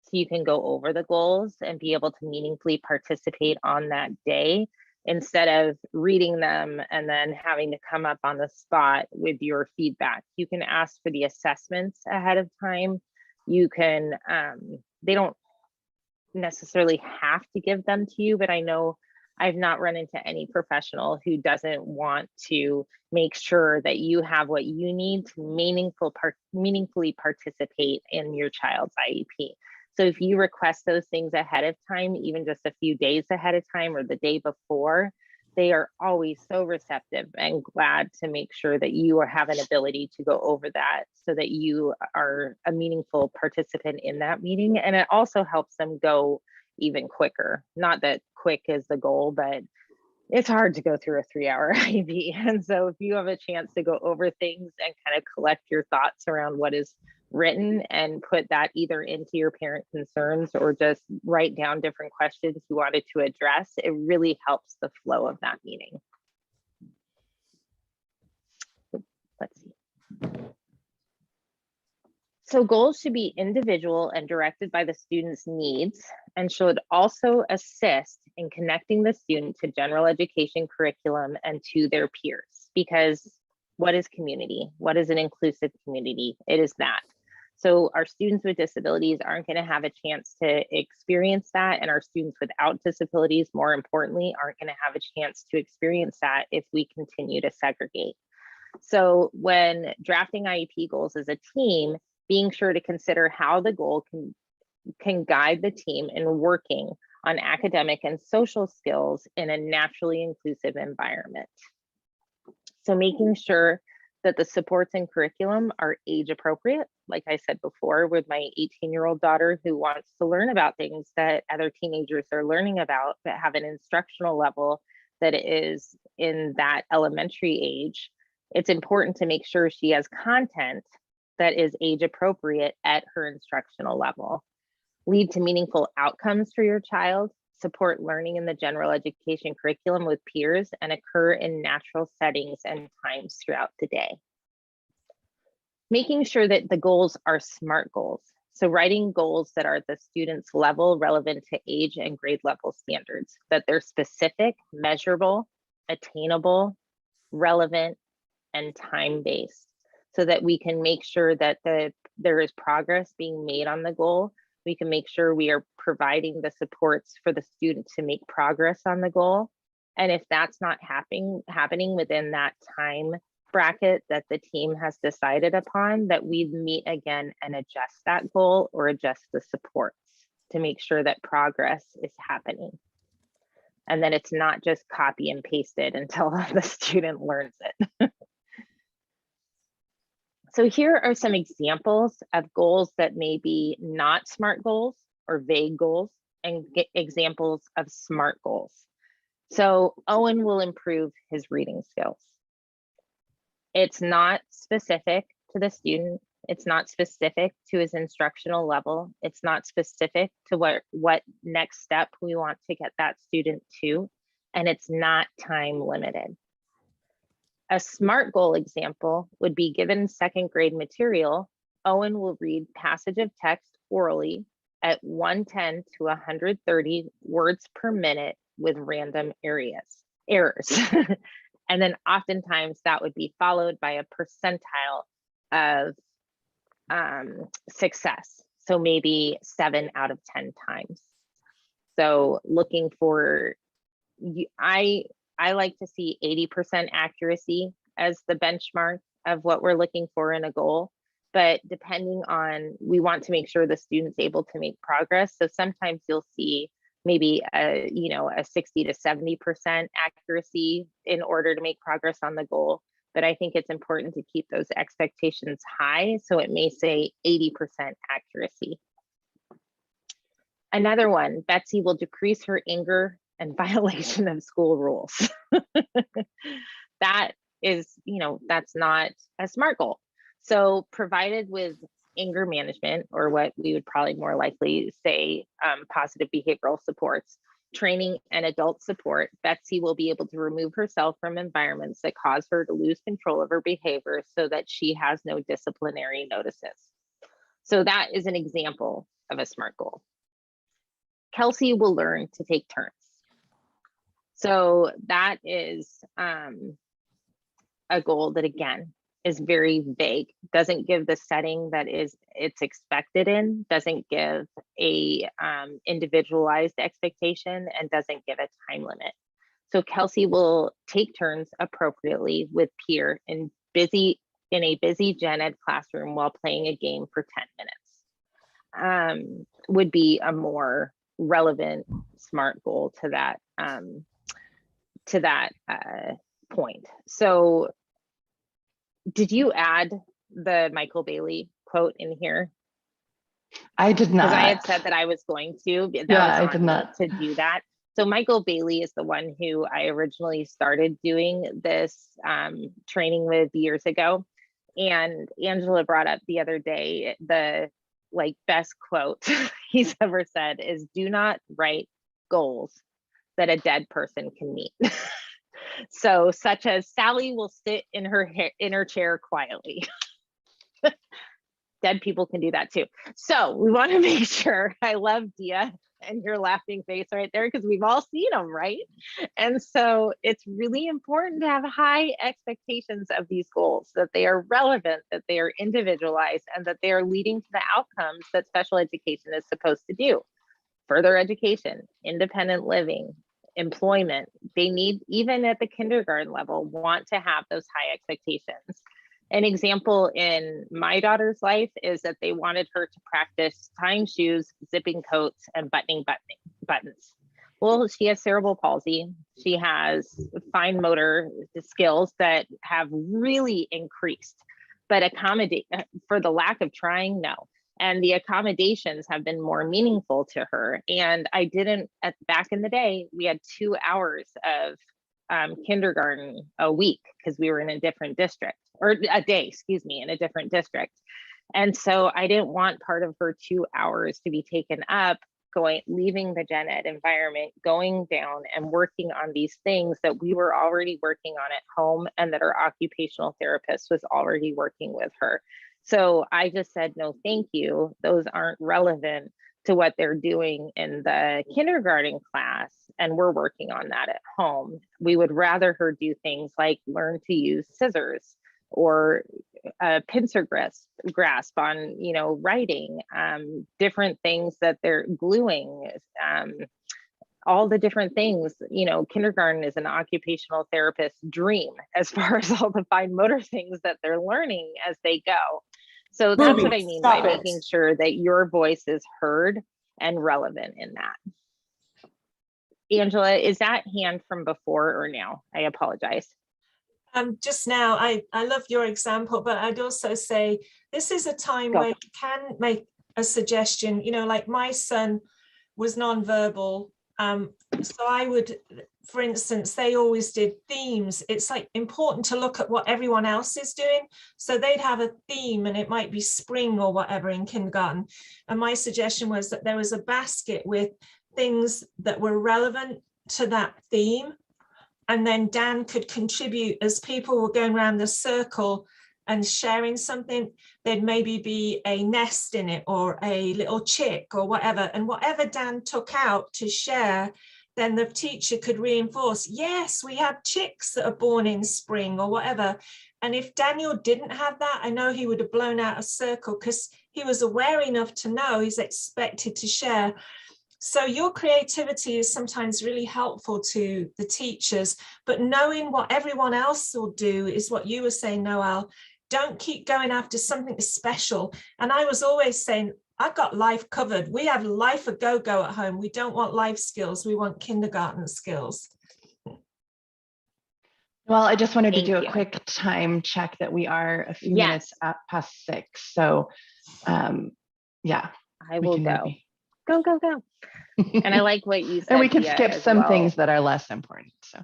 So you can go over the goals and be able to meaningfully participate on that day instead of reading them and then having to come up on the spot with your feedback. You can ask for the assessments ahead of time. You can, they don't necessarily have to give them to you, but I know I've not run into any professional who doesn't want to make sure that you have what you need to meaningfully participate in your child's IEP. So if you request those things ahead of time, even just a few days ahead of time or the day before, they are always so receptive and glad to make sure that you have an ability to go over that so that you are a meaningful participant in that meeting. And it also helps them go even quicker. Not that quick is the goal, but it's hard to go through a 3-hour IEP. And so if you have a chance to go over things and kind of collect your thoughts around what is written and put that either into your parent concerns or just write down different questions you wanted to address, it really helps the flow of that meeting. Let's see. So goals should be individual and directed by the student's needs and should also assist in connecting the student to general education curriculum and to their peers. Because what is community? What is an inclusive community? It is that. So our students with disabilities aren't going to have a chance to experience that, and our students without disabilities, more importantly, aren't going to have a chance to experience that if we continue to segregate. So when drafting IEP goals as a team, being sure to consider how the goal can guide the team in working on academic and social skills in a naturally inclusive environment. So making sure that the supports and curriculum are age appropriate. Like I said before, with my 18-year-old daughter who wants to learn about things that other teenagers are learning about, but have an instructional level that is in that elementary age, it's important to make sure she has content that is age appropriate at her instructional level. Lead to meaningful outcomes for your child, support learning in the general education curriculum with peers, and occur in natural settings and times throughout the day. Making sure that the goals are SMART goals. So writing goals that are at the student's level relevant to age and grade level standards, that they're specific, measurable, attainable, relevant, and time-based, so that we can make sure that there is progress being made on the goal. We can make sure we are providing the supports for the student to make progress on the goal. And if that's not happening within that time bracket that the team has decided upon, that we meet again and adjust that goal or adjust the supports to make sure that progress is happening. And then it's not just copy and pasted until the student learns it. So here are some examples of goals that may be not SMART goals or vague goals, and examples of SMART goals. So Owen will improve his reading skills. It's not specific to the student. It's not specific to his instructional level. It's not specific to what next step we want to get that student to, and it's not time limited. A SMART goal example would be, given second grade material, Owen will read passage of text orally at 110 to 130 words per minute with random errors. And then oftentimes that would be followed by a percentile of success. So maybe 7 out of 10 times. So looking for, I like to see 80% accuracy as the benchmark of what we're looking for in a goal. But depending on, we want to make sure the student's able to make progress. So sometimes you'll see maybe a 60 to 70% accuracy in order to make progress on the goal. But I think it's important to keep those expectations high. So it may say 80% accuracy. Another one, Betsy will decrease her anger and violation of school rules. That is, that's not a SMART goal. So provided with anger management, or what we would probably more likely say positive behavioral supports, training and adult support, Betsy will be able to remove herself from environments that cause her to lose control of her behavior so that she has no disciplinary notices. So that is an example of a SMART goal. Kelsey will learn to take turns. So that is a goal that, again, is very vague, doesn't give the setting that it's expected in, doesn't give a individualized expectation, and doesn't give a time limit. So Kelsey will take turns appropriately with peer in a busy gen ed classroom while playing a game for 10 minutes. Would be a more relevant SMART goal to that point. So did you add the Michael Bailey quote in here? I did not. Because I had said that I was going to. I did not. To do that. So Michael Bailey is the one who I originally started doing this training with years ago. And Angela brought up the other day, the best quote he's ever said is, "Do not write goals that a dead person can meet." So such as Sally will sit in her chair quietly. Dead people can do that too. So we want to make sure, I love Dia and your laughing face right there, because we've all seen them, right? And so it's really important to have high expectations of these goals, that they are relevant, that they are individualized, and that they are leading to the outcomes that special education is supposed to do. Further education, independent living, employment. They need, even at the kindergarten level, want to have those high expectations. An example in my daughter's life is that they wanted her to practice tying shoes, zipping coats, and buttoning buttons. Well, she has cerebral palsy. She has fine motor skills that have really increased, but for the lack of trying, no. And the accommodations have been more meaningful to her. And back in the day, we had 2 hours of kindergarten a week because we were in a different district, or a day, in a different district. And so I didn't want part of her 2 hours to be taken up leaving the gen ed environment, going down and working on these things that we were already working on at home and that our occupational therapist was already working with her. So I just said, no, thank you. Those aren't relevant to what they're doing in the kindergarten class. And we're working on that at home. We would rather her do things like learn to use scissors or pincer grasp on, writing, different things that they're gluing, all the different things. Kindergarten is an occupational therapist's dream as far as all the fine motor things that they're learning as they go. So that's what I mean by making sure that your voice is heard and relevant in that. Angela, is that hand from before or now? I apologize. Just now, I love your example, but I'd also say this is a time Go. where you can make a suggestion, you know, like my son was nonverbal. So I would, for instance, they always did themes. It's like important to look at what everyone else is doing. So they'd have a theme and it might be spring or whatever in kindergarten. And my suggestion was that there was a basket with things that were relevant to that theme. And then Dan could contribute as people were going around the circle and sharing something. There'd maybe be a nest in it or a little chick or whatever. And whatever Dan took out to share, then the teacher could reinforce, yes, we have chicks that are born in spring or whatever. And if Daniel didn't have that, I know he would have blown out a circle because he was aware enough to know he's expected to share. So your creativity is sometimes really helpful to the teachers, but knowing what everyone else will do is what you were saying, Noelle. Don't keep going after something special. And I was always saying, I've got life covered. We have life a go-go at home. We don't want life skills. We want kindergarten skills. Well, I just wanted to Thank do a you. quick time check that we are a few Yes. minutes past 6. So yeah, I we will can go. maybe. Go, go, go. And I like what you said. And we can Pia, skip as some well. things that are less important. So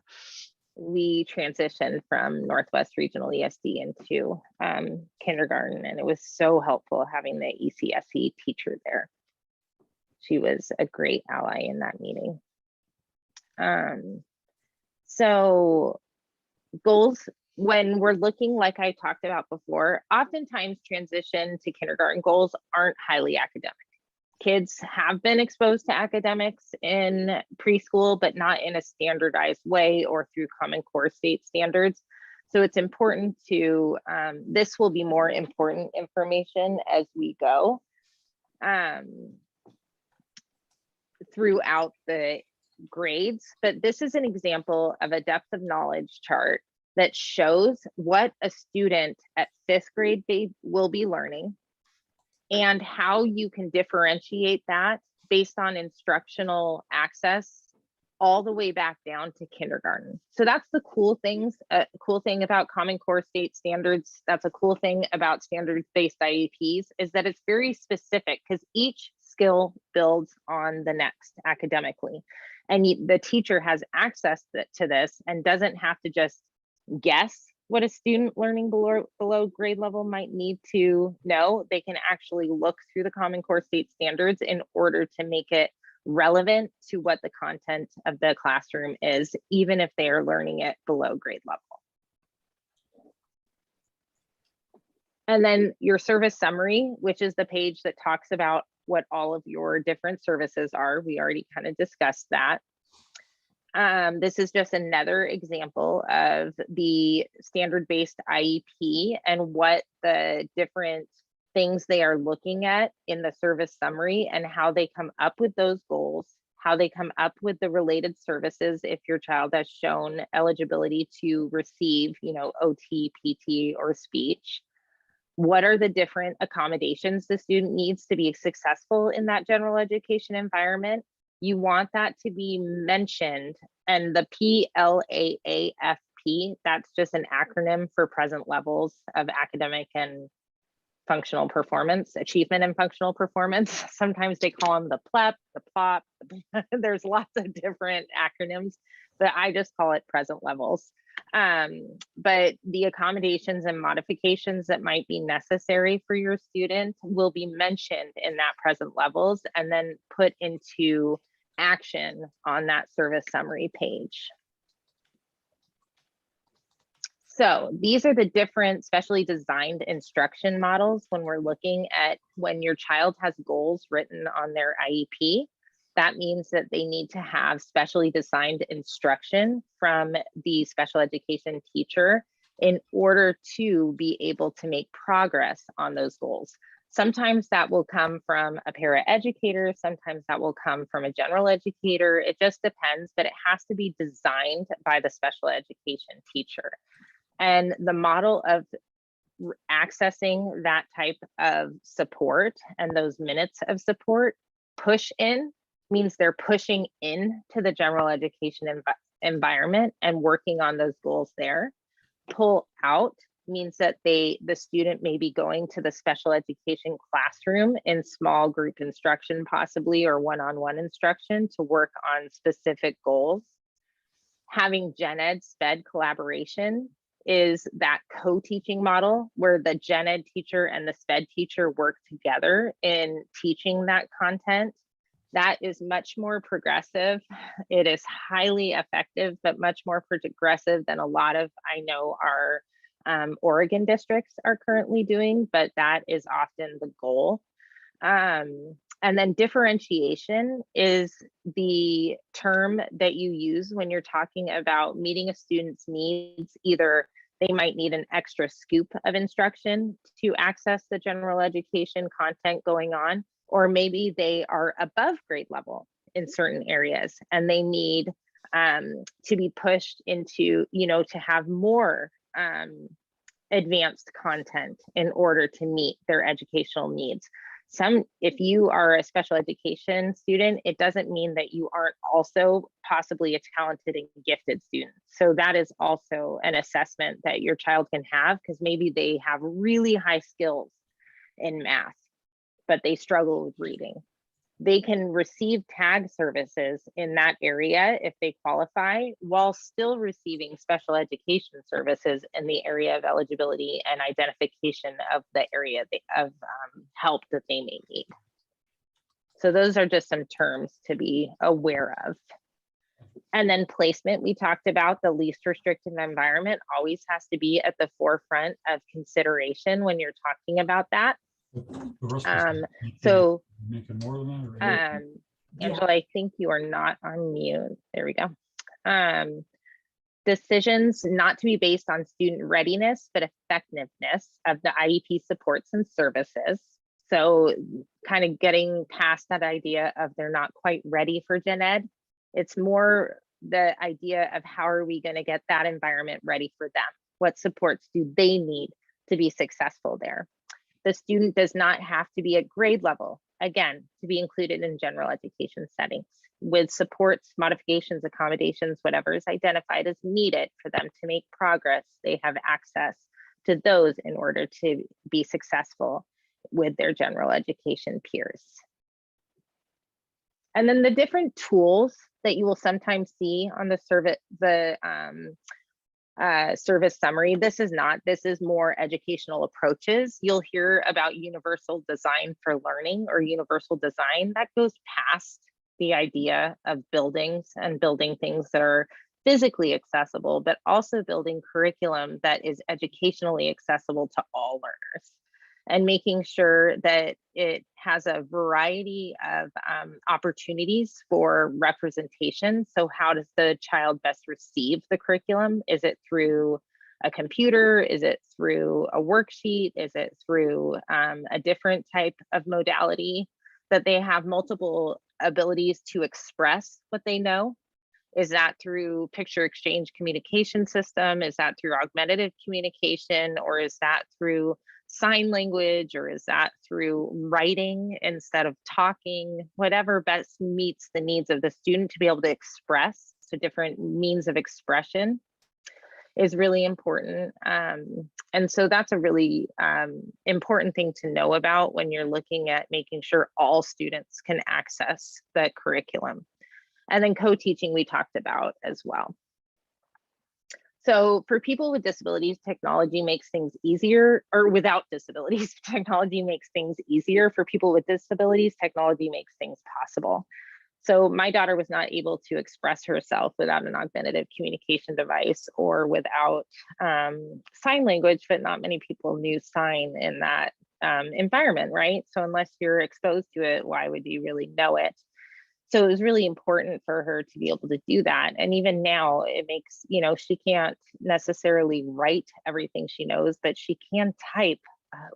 We transitioned from Northwest Regional ESD into kindergarten, and it was so helpful having the ECSE teacher there. She was a great ally in that meeting. So goals, when we're looking, like I talked about before, oftentimes transition to kindergarten goals aren't highly academic. Kids have been exposed to academics in preschool, but not in a standardized way or through Common Core state standards. So it's important to, this will be more important information as we go throughout the grades, but this is an example of a depth of knowledge chart that shows what a student at 5th grade will be learning and how you can differentiate that based on instructional access all the way back down to kindergarten. So that's the cool thing about Common Core state standards. That's a cool thing about standards-based IEPs is that it's very specific because each skill builds on the next academically. And the teacher has access to this and doesn't have to just guess what a student learning below grade level might need to know. They can actually look through the Common Core state standards in order to make it relevant to what the content of the classroom is, even if they are learning it below grade level. And then your service summary, which is the page that talks about what all of your different services are. We already kind of discussed that. This is just another example of the standard-based IEP and what the different things they are looking at in the service summary and how they come up with those goals, how they come up with the related services if your child has shown eligibility to receive, OT, PT, or speech. What are the different accommodations the student needs to be successful in that general education environment? You want that to be mentioned, and the PLAAFP, that's just an acronym for present levels of academic and functional performance, achievement and functional performance. Sometimes they call them the PLEP, the PLOP. There's lots of different acronyms, but I just call it present levels. But the accommodations and modifications that might be necessary for your student will be mentioned in that present levels and then put into action on that service summary page. So these are the different specially designed instruction models when we're looking at when your child has goals written on their IEP. That means that they need to have specially designed instruction from the special education teacher in order to be able to make progress on those goals. Sometimes that will come from a paraeducator, sometimes that will come from a general educator. It just depends, but it has to be designed by the special education teacher. And the model of accessing that type of support and those minutes of support push in means they're pushing into the general education environment and working on those goals there. Pull out means that the student may be going to the special education classroom in small group instruction possibly, or one-on-one instruction to work on specific goals. Having gen ed sped collaboration is that co-teaching model where the gen ed teacher and the sped teacher work together in teaching that content. That is much more progressive. It is highly effective, but much more progressive than a lot of, I know, our Oregon districts are currently doing, but that is often the goal. And then differentiation is the term that you use when you're talking about meeting a student's needs. Either they might need an extra scoop of instruction to access the general education content going on, or maybe they are above grade level in certain areas and they need to be pushed into, to have more advanced content in order to meet their educational needs. If you are a special education student, it doesn't mean that you aren't also possibly a talented and gifted student. So that is also an assessment that your child can have, because maybe they have really high skills in math, but they struggle with reading. They can receive tag services in that area if they qualify, while still receiving special education services in the area of eligibility and identification of the area of help that they may need. So those are just some terms to be aware of. And then placement, we talked about the least restrictive environment always has to be at the forefront of consideration when you're talking about that. So Angela, I think you are not on mute. There we go. Decisions not to be based on student readiness, but effectiveness of the IEP supports and services. So kind of getting past that idea of they're not quite ready for gen ed. It's more the idea of how are we going to get that environment ready for them? What supports do they need to be successful there? The student does not have to be at grade level, again, to be included in general education settings. With supports, modifications, accommodations, whatever is identified as needed for them to make progress, they have access to those in order to be successful with their general education peers. And then the different tools that you will sometimes see on the service summary. This is more educational approaches. You'll hear about universal design for learning or universal design. That goes past the idea of buildings and building things that are physically accessible, but also building curriculum that is educationally accessible to all learners, and making sure that it has a variety of opportunities for representation. So how does the child best receive the curriculum? Is it through a computer? Is it through a worksheet? Is it through a different type of modality? That they have multiple abilities to express what they know. Is that through picture exchange communication system? Is that through augmentative communication? Or is that through sign language? Or is that through writing instead of talking? Whatever best meets the needs of the student to be able to express, so different means of expression is really important. And so that's a really important thing to know about when you're looking at making sure all students can access the curriculum. And then co-teaching we talked about as well. So for people with disabilities, technology makes things easier, or without disabilities, technology makes things easier. For people with disabilities, technology makes things possible. So my daughter was not able to express herself without an augmentative communication device or without sign language, but not many people knew sign in that environment, right? So unless you're exposed to it, why would you really know it? So it was really important for her to be able to do that. And even now it makes, she can't necessarily write everything she knows, but she can type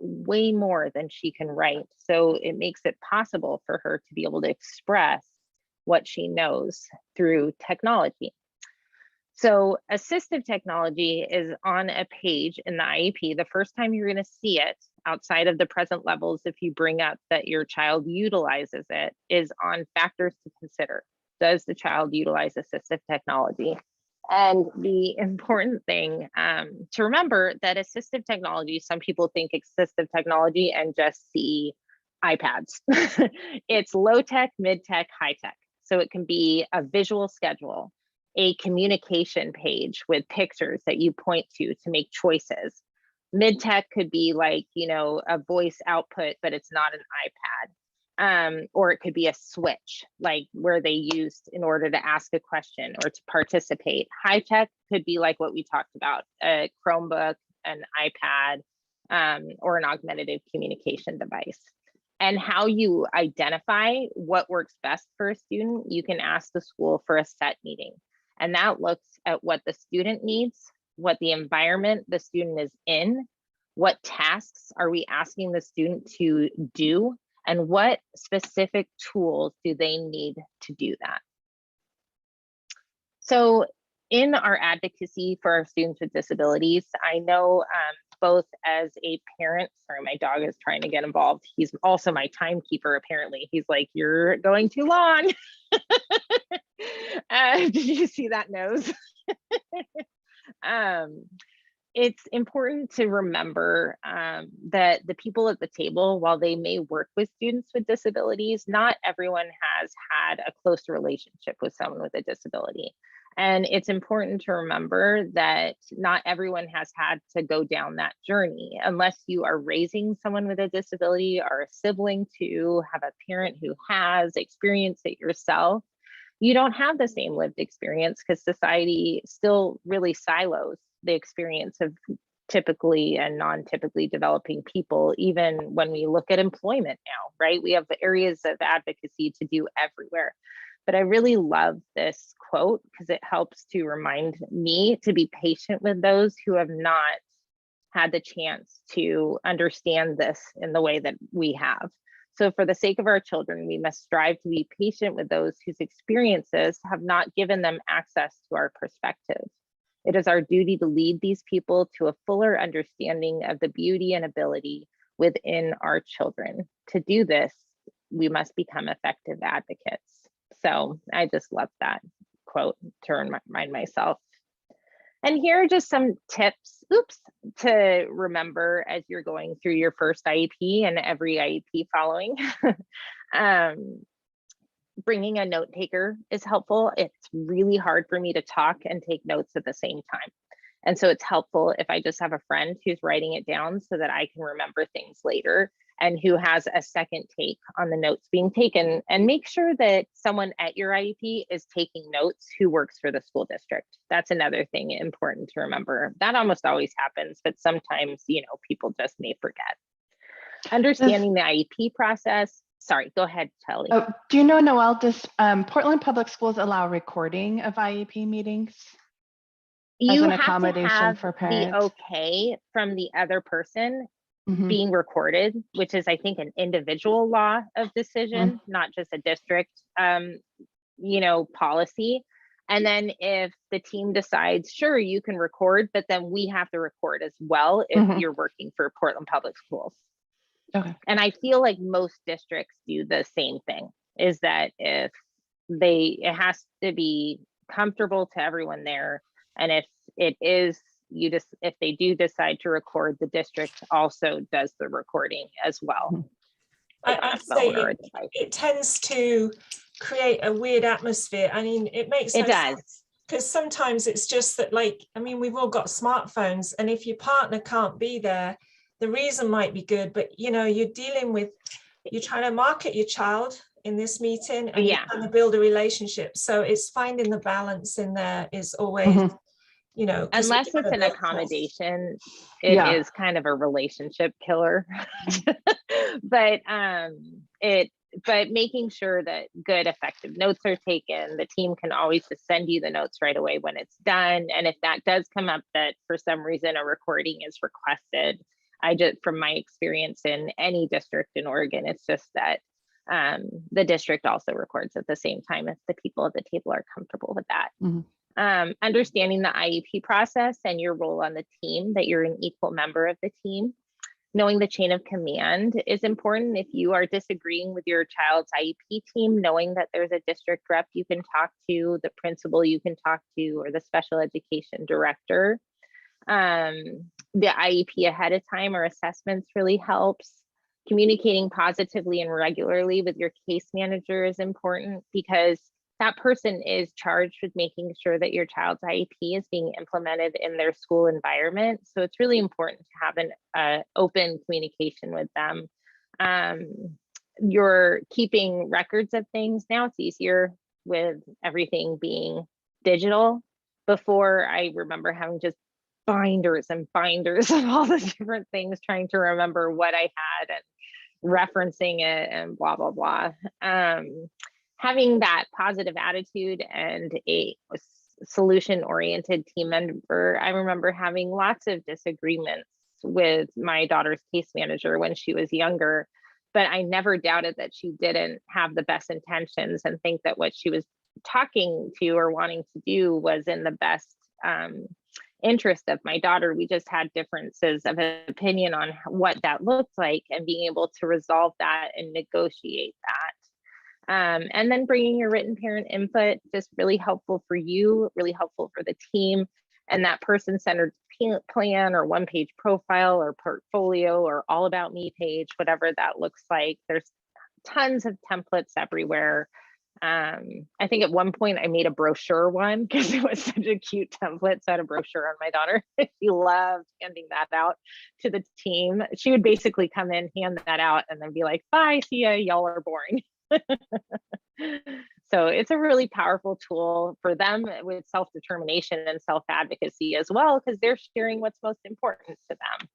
way more than she can write. So it makes it possible for her to be able to express what she knows through technology. So assistive technology is on a page in the IEP. The first time you're going to see it outside of the present levels, if you bring up that your child utilizes it, is on factors to consider. Does the child utilize assistive technology? And the important thing to remember that assistive technology, some people think assistive technology and just see iPads. It's low tech, mid tech, high tech. So it can be a visual schedule, a communication page with pictures that you point to make choices. Mid tech could be like, you know, a voice output, but it's not an iPad. Or it could be a switch, like where they used in order to ask a question or to participate. High tech could be like what we talked about, a Chromebook, an iPad, or an augmentative communication device. And how you identify what works best for a student, you can ask the school for a set meeting. And that looks at what the student needs, what the environment the student is in, what tasks are we asking the student to do, and what specific tools do they need to do that. So in our advocacy for our students with disabilities, I know both as a parent, sorry, my dog is trying to get involved. He's also my timekeeper, apparently. He's like, you're going too long. Did you see that nose? It's important to remember that the people at the table, while they may work with students with disabilities, not everyone has had a close relationship with someone with a disability. And it's important to remember that not everyone has had to go down that journey. Unless you are raising someone with a disability or a sibling to have a parent who has experienced it yourself, you don't have the same lived experience because society still really silos the experience of typically and non-typically developing people, even when we look at employment now, right? We have areas of advocacy to do everywhere. But I really love this quote because it helps to remind me to be patient with those who have not had the chance to understand this in the way that we have. So for the sake of our children, we must strive to be patient with those whose experiences have not given them access to our perspective. It is our duty to lead these people to a fuller understanding of the beauty and ability within our children. To do this, we must become effective advocates. So I just love that quote to remind myself. And here are just some tips, to remember as you're going through your first IEP and every IEP following. Bringing a note taker is helpful. It's really hard for me to talk and take notes at the same time. And so it's helpful if I just have a friend who's writing it down so that I can remember things later and who has a second take on the notes being taken. And make sure that someone at your IEP is taking notes who works for the school district. That's another thing important to remember. That almost always happens, but sometimes, you know, people just may forget. Understanding the IEP process. Sorry, go ahead, Shelley. Oh, do you know, Noelle, does Portland Public Schools allow recording of IEP meetings? You an have accommodation to have for parents? the okay from the other person being recorded, which is, I think, an individual law of decision, not just a district, you know, policy. And then if the team decides, sure, you can record, but then we have to record as well if you're working for Portland Public Schools. Okay. And I feel like most districts do the same thing, is that if it has to be comfortable to everyone there. And if it is, if they do decide to record, the district also does the recording as well. I'd say it tends to create a weird atmosphere. I mean, it makes no sense, because sometimes it's just that, like, I mean, we've all got smartphones, and if your partner can't be there, the reason might be good, but you know, you're trying to market your child in this meeting, and you're trying to build a relationship. So it's finding the balance in there is always, you know, unless it's an accommodation, it is kind of a relationship killer. But making sure that good, effective notes are taken, the team can always just send you the notes right away when it's done. And if that does come up that for some reason a recording is requested, from my experience in any district in Oregon, it's just that the district also records at the same time if the people at the table are comfortable with that. Understanding the IEP process and your role on the team, that you're an equal member of the team. knowing the chain of command is important. If you are disagreeing with your child's IEP team, knowing that there's a district rep you can talk to, the principal you can talk to, or the special education director. The IEP ahead of time or assessments really helps. Communicating positively and regularly with your case manager is important, because that person is charged with making sure that your child's IEP is being implemented in their school environment. So it's really important to have an open communication with them. You're keeping records of things. Now it's easier with everything being digital. Before, I remember having just binders and binders of all the different things, trying to remember what I had and referencing it and blah, blah, blah. Having that positive attitude and a solution-oriented team member. I remember having lots of disagreements with my daughter's case manager when she was younger, but I never doubted that she didn't have the best intentions and think that what she was talking to or wanting to do was in the best interest of my daughter. We just had differences of opinion on what that looked like, and being able to resolve that and negotiate that. And then bringing your written parent input, just really helpful for you, really helpful for the team, and that person-centered plan or one-page profile or portfolio or all about me page, whatever that looks like. There's tons of templates everywhere. I think at one point I made a brochure one because it was such a cute template. So I had a brochure on my daughter. She loved handing that out to the team. She would basically come in, hand that out, and then be like, bye, see ya, y'all are boring. So it's a really powerful tool for them with self-determination and self-advocacy as well, because they're sharing what's most important to them.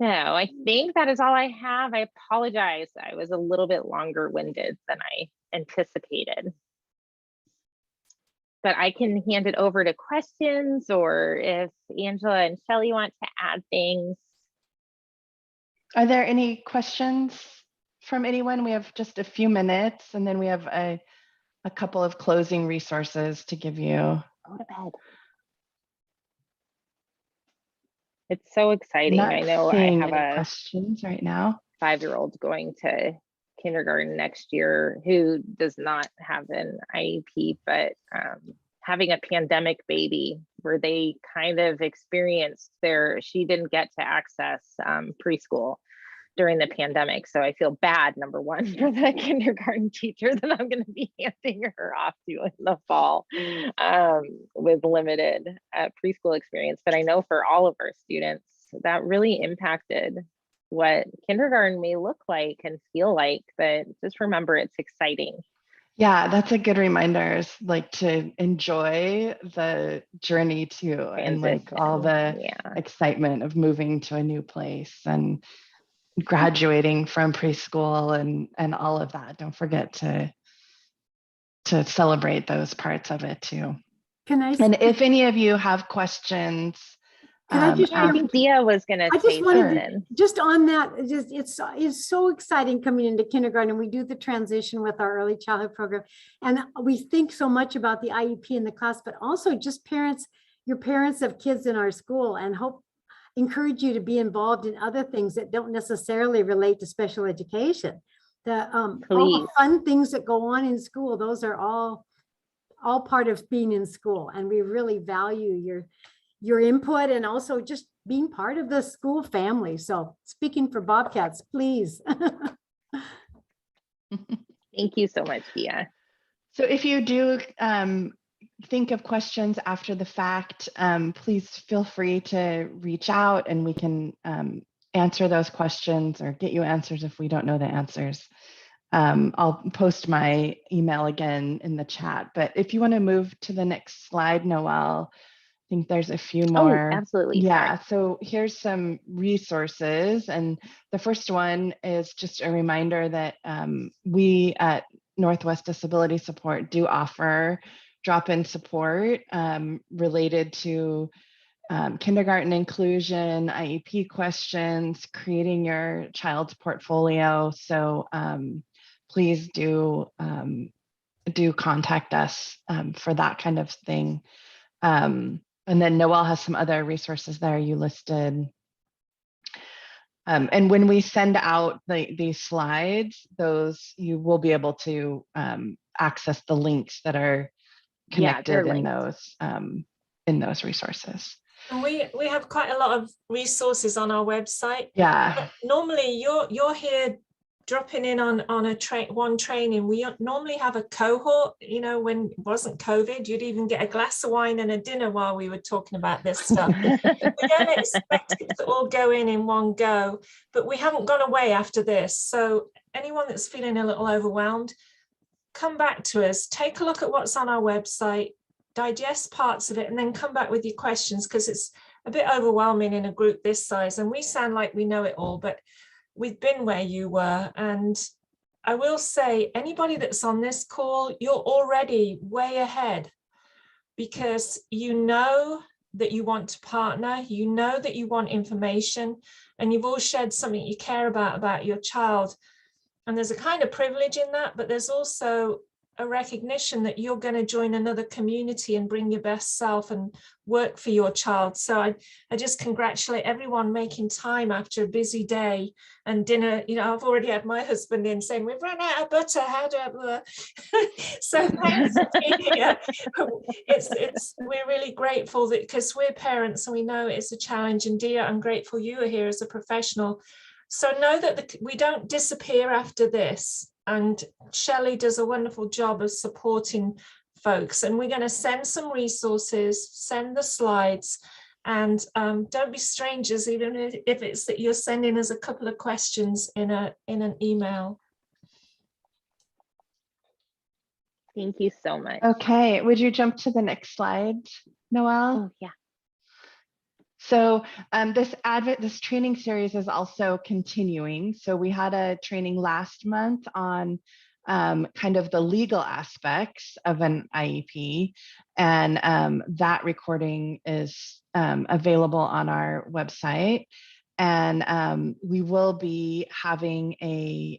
So I think that is all I have. I apologize. I was a little bit longer winded than I anticipated. But I can hand it over to questions, or if Angela and Shelley want to add things. Are there any questions from anyone? We have just a few minutes, and then we have a couple of closing resources to give you. Go to bed. It's so exciting. I know I have a questions right now. 5-year-old going to kindergarten next year who does not have an IEP, but having a pandemic baby where they kind of experienced she didn't get to access preschool during the pandemic. So I feel bad, number one, for the kindergarten teacher that I'm going to be handing her off to in the fall with limited preschool experience. But I know for all of our students, that really impacted what kindergarten may look like and feel like. But just remember, it's exciting. Yeah, that's a good reminder, is like to enjoy the journey too, and like all the excitement of moving to a new place and graduating from preschool and all of that. Don't forget to celebrate those parts of it too. And if any of you have questions, I think Dia was going to say something. Just on that, it's so exciting coming into kindergarten, and we do the transition with our early childhood program, and we think so much about the IEP in the class, but also just your parents of kids in our school, and encourage you to be involved in other things that don't necessarily relate to special education. All the fun things that go on in school, those are all part of being in school, and we really value your input and also just being part of the school family. So speaking for Bobcats, please. Thank you so much, Dia. So if you do think of questions after the fact, please feel free to reach out, and we can answer those questions or get you answers if we don't know the answers. I'll post my email again in the chat, but if you want to move to the next slide, Noelle, I think there's a few more. Oh, absolutely. Yeah, so here's some resources. And the first one is just a reminder that we at Northwest Disability Support do offer drop-in support related to kindergarten inclusion, IEP questions, creating your child's portfolio. So please do contact us for that kind of thing. And then Noelle has some other resources there you listed. And when we send out these slides, you will be able to access the links that are connected in those resources. And we have quite a lot of resources on our website. Yeah. But normally you're here dropping in on one training. We normally have a cohort, you know, when it wasn't COVID, you'd even get a glass of wine and a dinner while we were talking about this stuff. We don't expect it to all go in one go, but we haven't gone away after this. So anyone that's feeling a little overwhelmed, come back to us, take a look at what's on our website, digest parts of it, and then come back with your questions, because it's a bit overwhelming in a group this size and we sound like we know it all, but we've been where you were. And I will say, anybody that's on this call, you're already way ahead, because you know that you want to partner, you know that you want information, and you've all shared something you care about your child. And there's a kind of privilege in that, but there's also a recognition that you're going to join another community and bring your best self and work for your child. So I just congratulate everyone making time after a busy day and dinner. You know, I've already had my husband in saying, we've run out of butter, how do I... So thanks for being here. We're really grateful that, because we're parents and we know it's a challenge, and Dia, I'm grateful you are here as a professional. So know that we don't disappear after this. And Shelley does a wonderful job of supporting folks. And we're going to send some resources, send the slides, and don't be strangers, even if it's that you're sending us a couple of questions in an email. Thank you so much. Okay, would you jump to the next slide, Noelle? Oh, yeah. So this training series is also continuing. So we had a training last month on kind of the legal aspects of an IEP, and that recording is available on our website. And we will be having a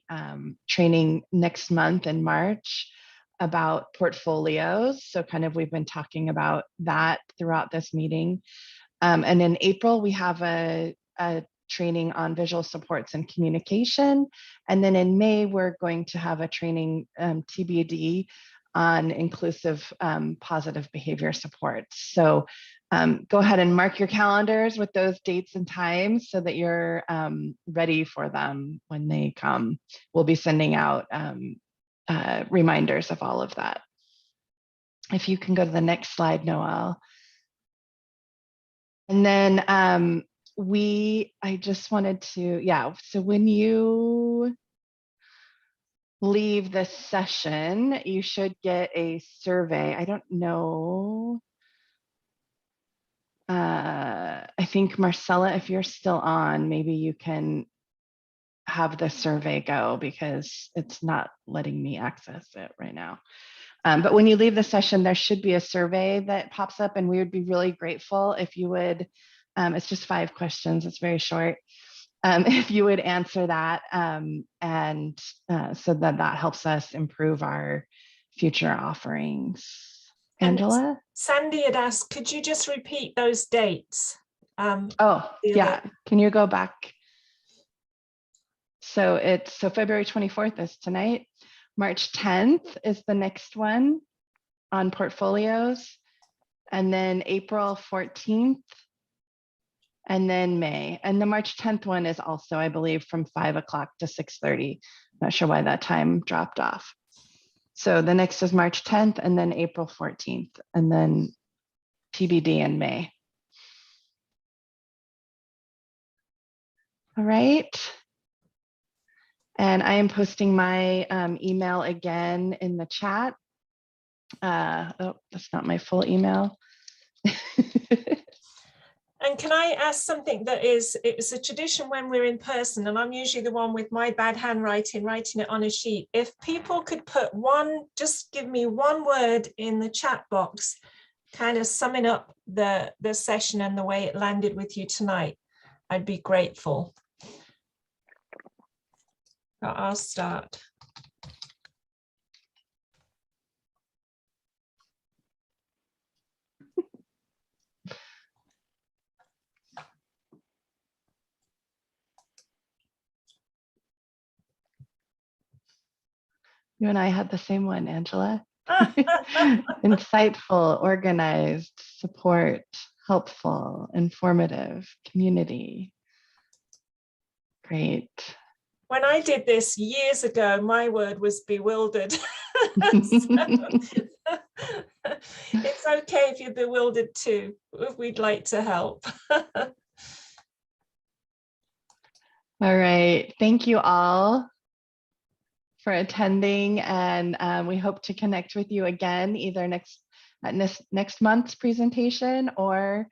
training next month in March about portfolios. So kind of we've been talking about that throughout this meeting. And in April, we have a training on visual supports and communication. And then in May, we're going to have a training TBD on inclusive positive behavior supports. So go ahead and mark your calendars with those dates and times so that you're ready for them when they come. We'll be sending out reminders of all of that. If you can go to the next slide, Noelle. And then I just wanted to, so when you leave this session, you should get a survey. I don't know. I think Marcella, if you're still on, maybe you can have the survey go, because it's not letting me access it right now. But when you leave the session, there should be a survey that pops up, and we would be really grateful if you would, it's just 5 questions, it's very short. If you would answer that, and so that helps us improve our future offerings. Angela? And Sandy had asked, could you just repeat those dates? Yeah, can you go back? So February 24th is tonight. March 10th is the next one on portfolios, and then April 14th, and then May. And the March 10th one is also, I believe, from 5 o'clock to 6:30. Not sure why that time dropped off. So the next is March 10th, and then April 14th, and then TBD in May. All right. And I am posting my email again in the chat. Oh, that's not my full email. And can I ask something it's a tradition when we're in person, and I'm usually the one with my bad handwriting, writing it on a sheet. If people could put just give me one word in the chat box, kind of summing up the session and the way it landed with you tonight, I'd be grateful. I'll start. You and I had the same one, Angela. Insightful, organized, support, helpful, informative, community. Great. When I did this years ago, my word was bewildered. It's okay if you're bewildered too. We'd like to help. All right. Thank you all for attending, and we hope to connect with you again either next month's presentation, or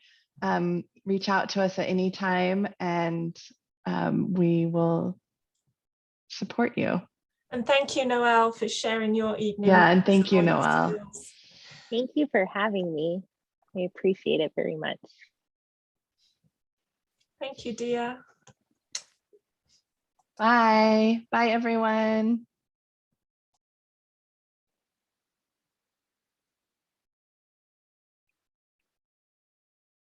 reach out to us at any time, and we will support you. And thank you, Noelle, for sharing your evening. Yeah, and thank you, Noelle. Thank you for having me. I appreciate it very much. Thank you, dear. Bye. Bye, everyone.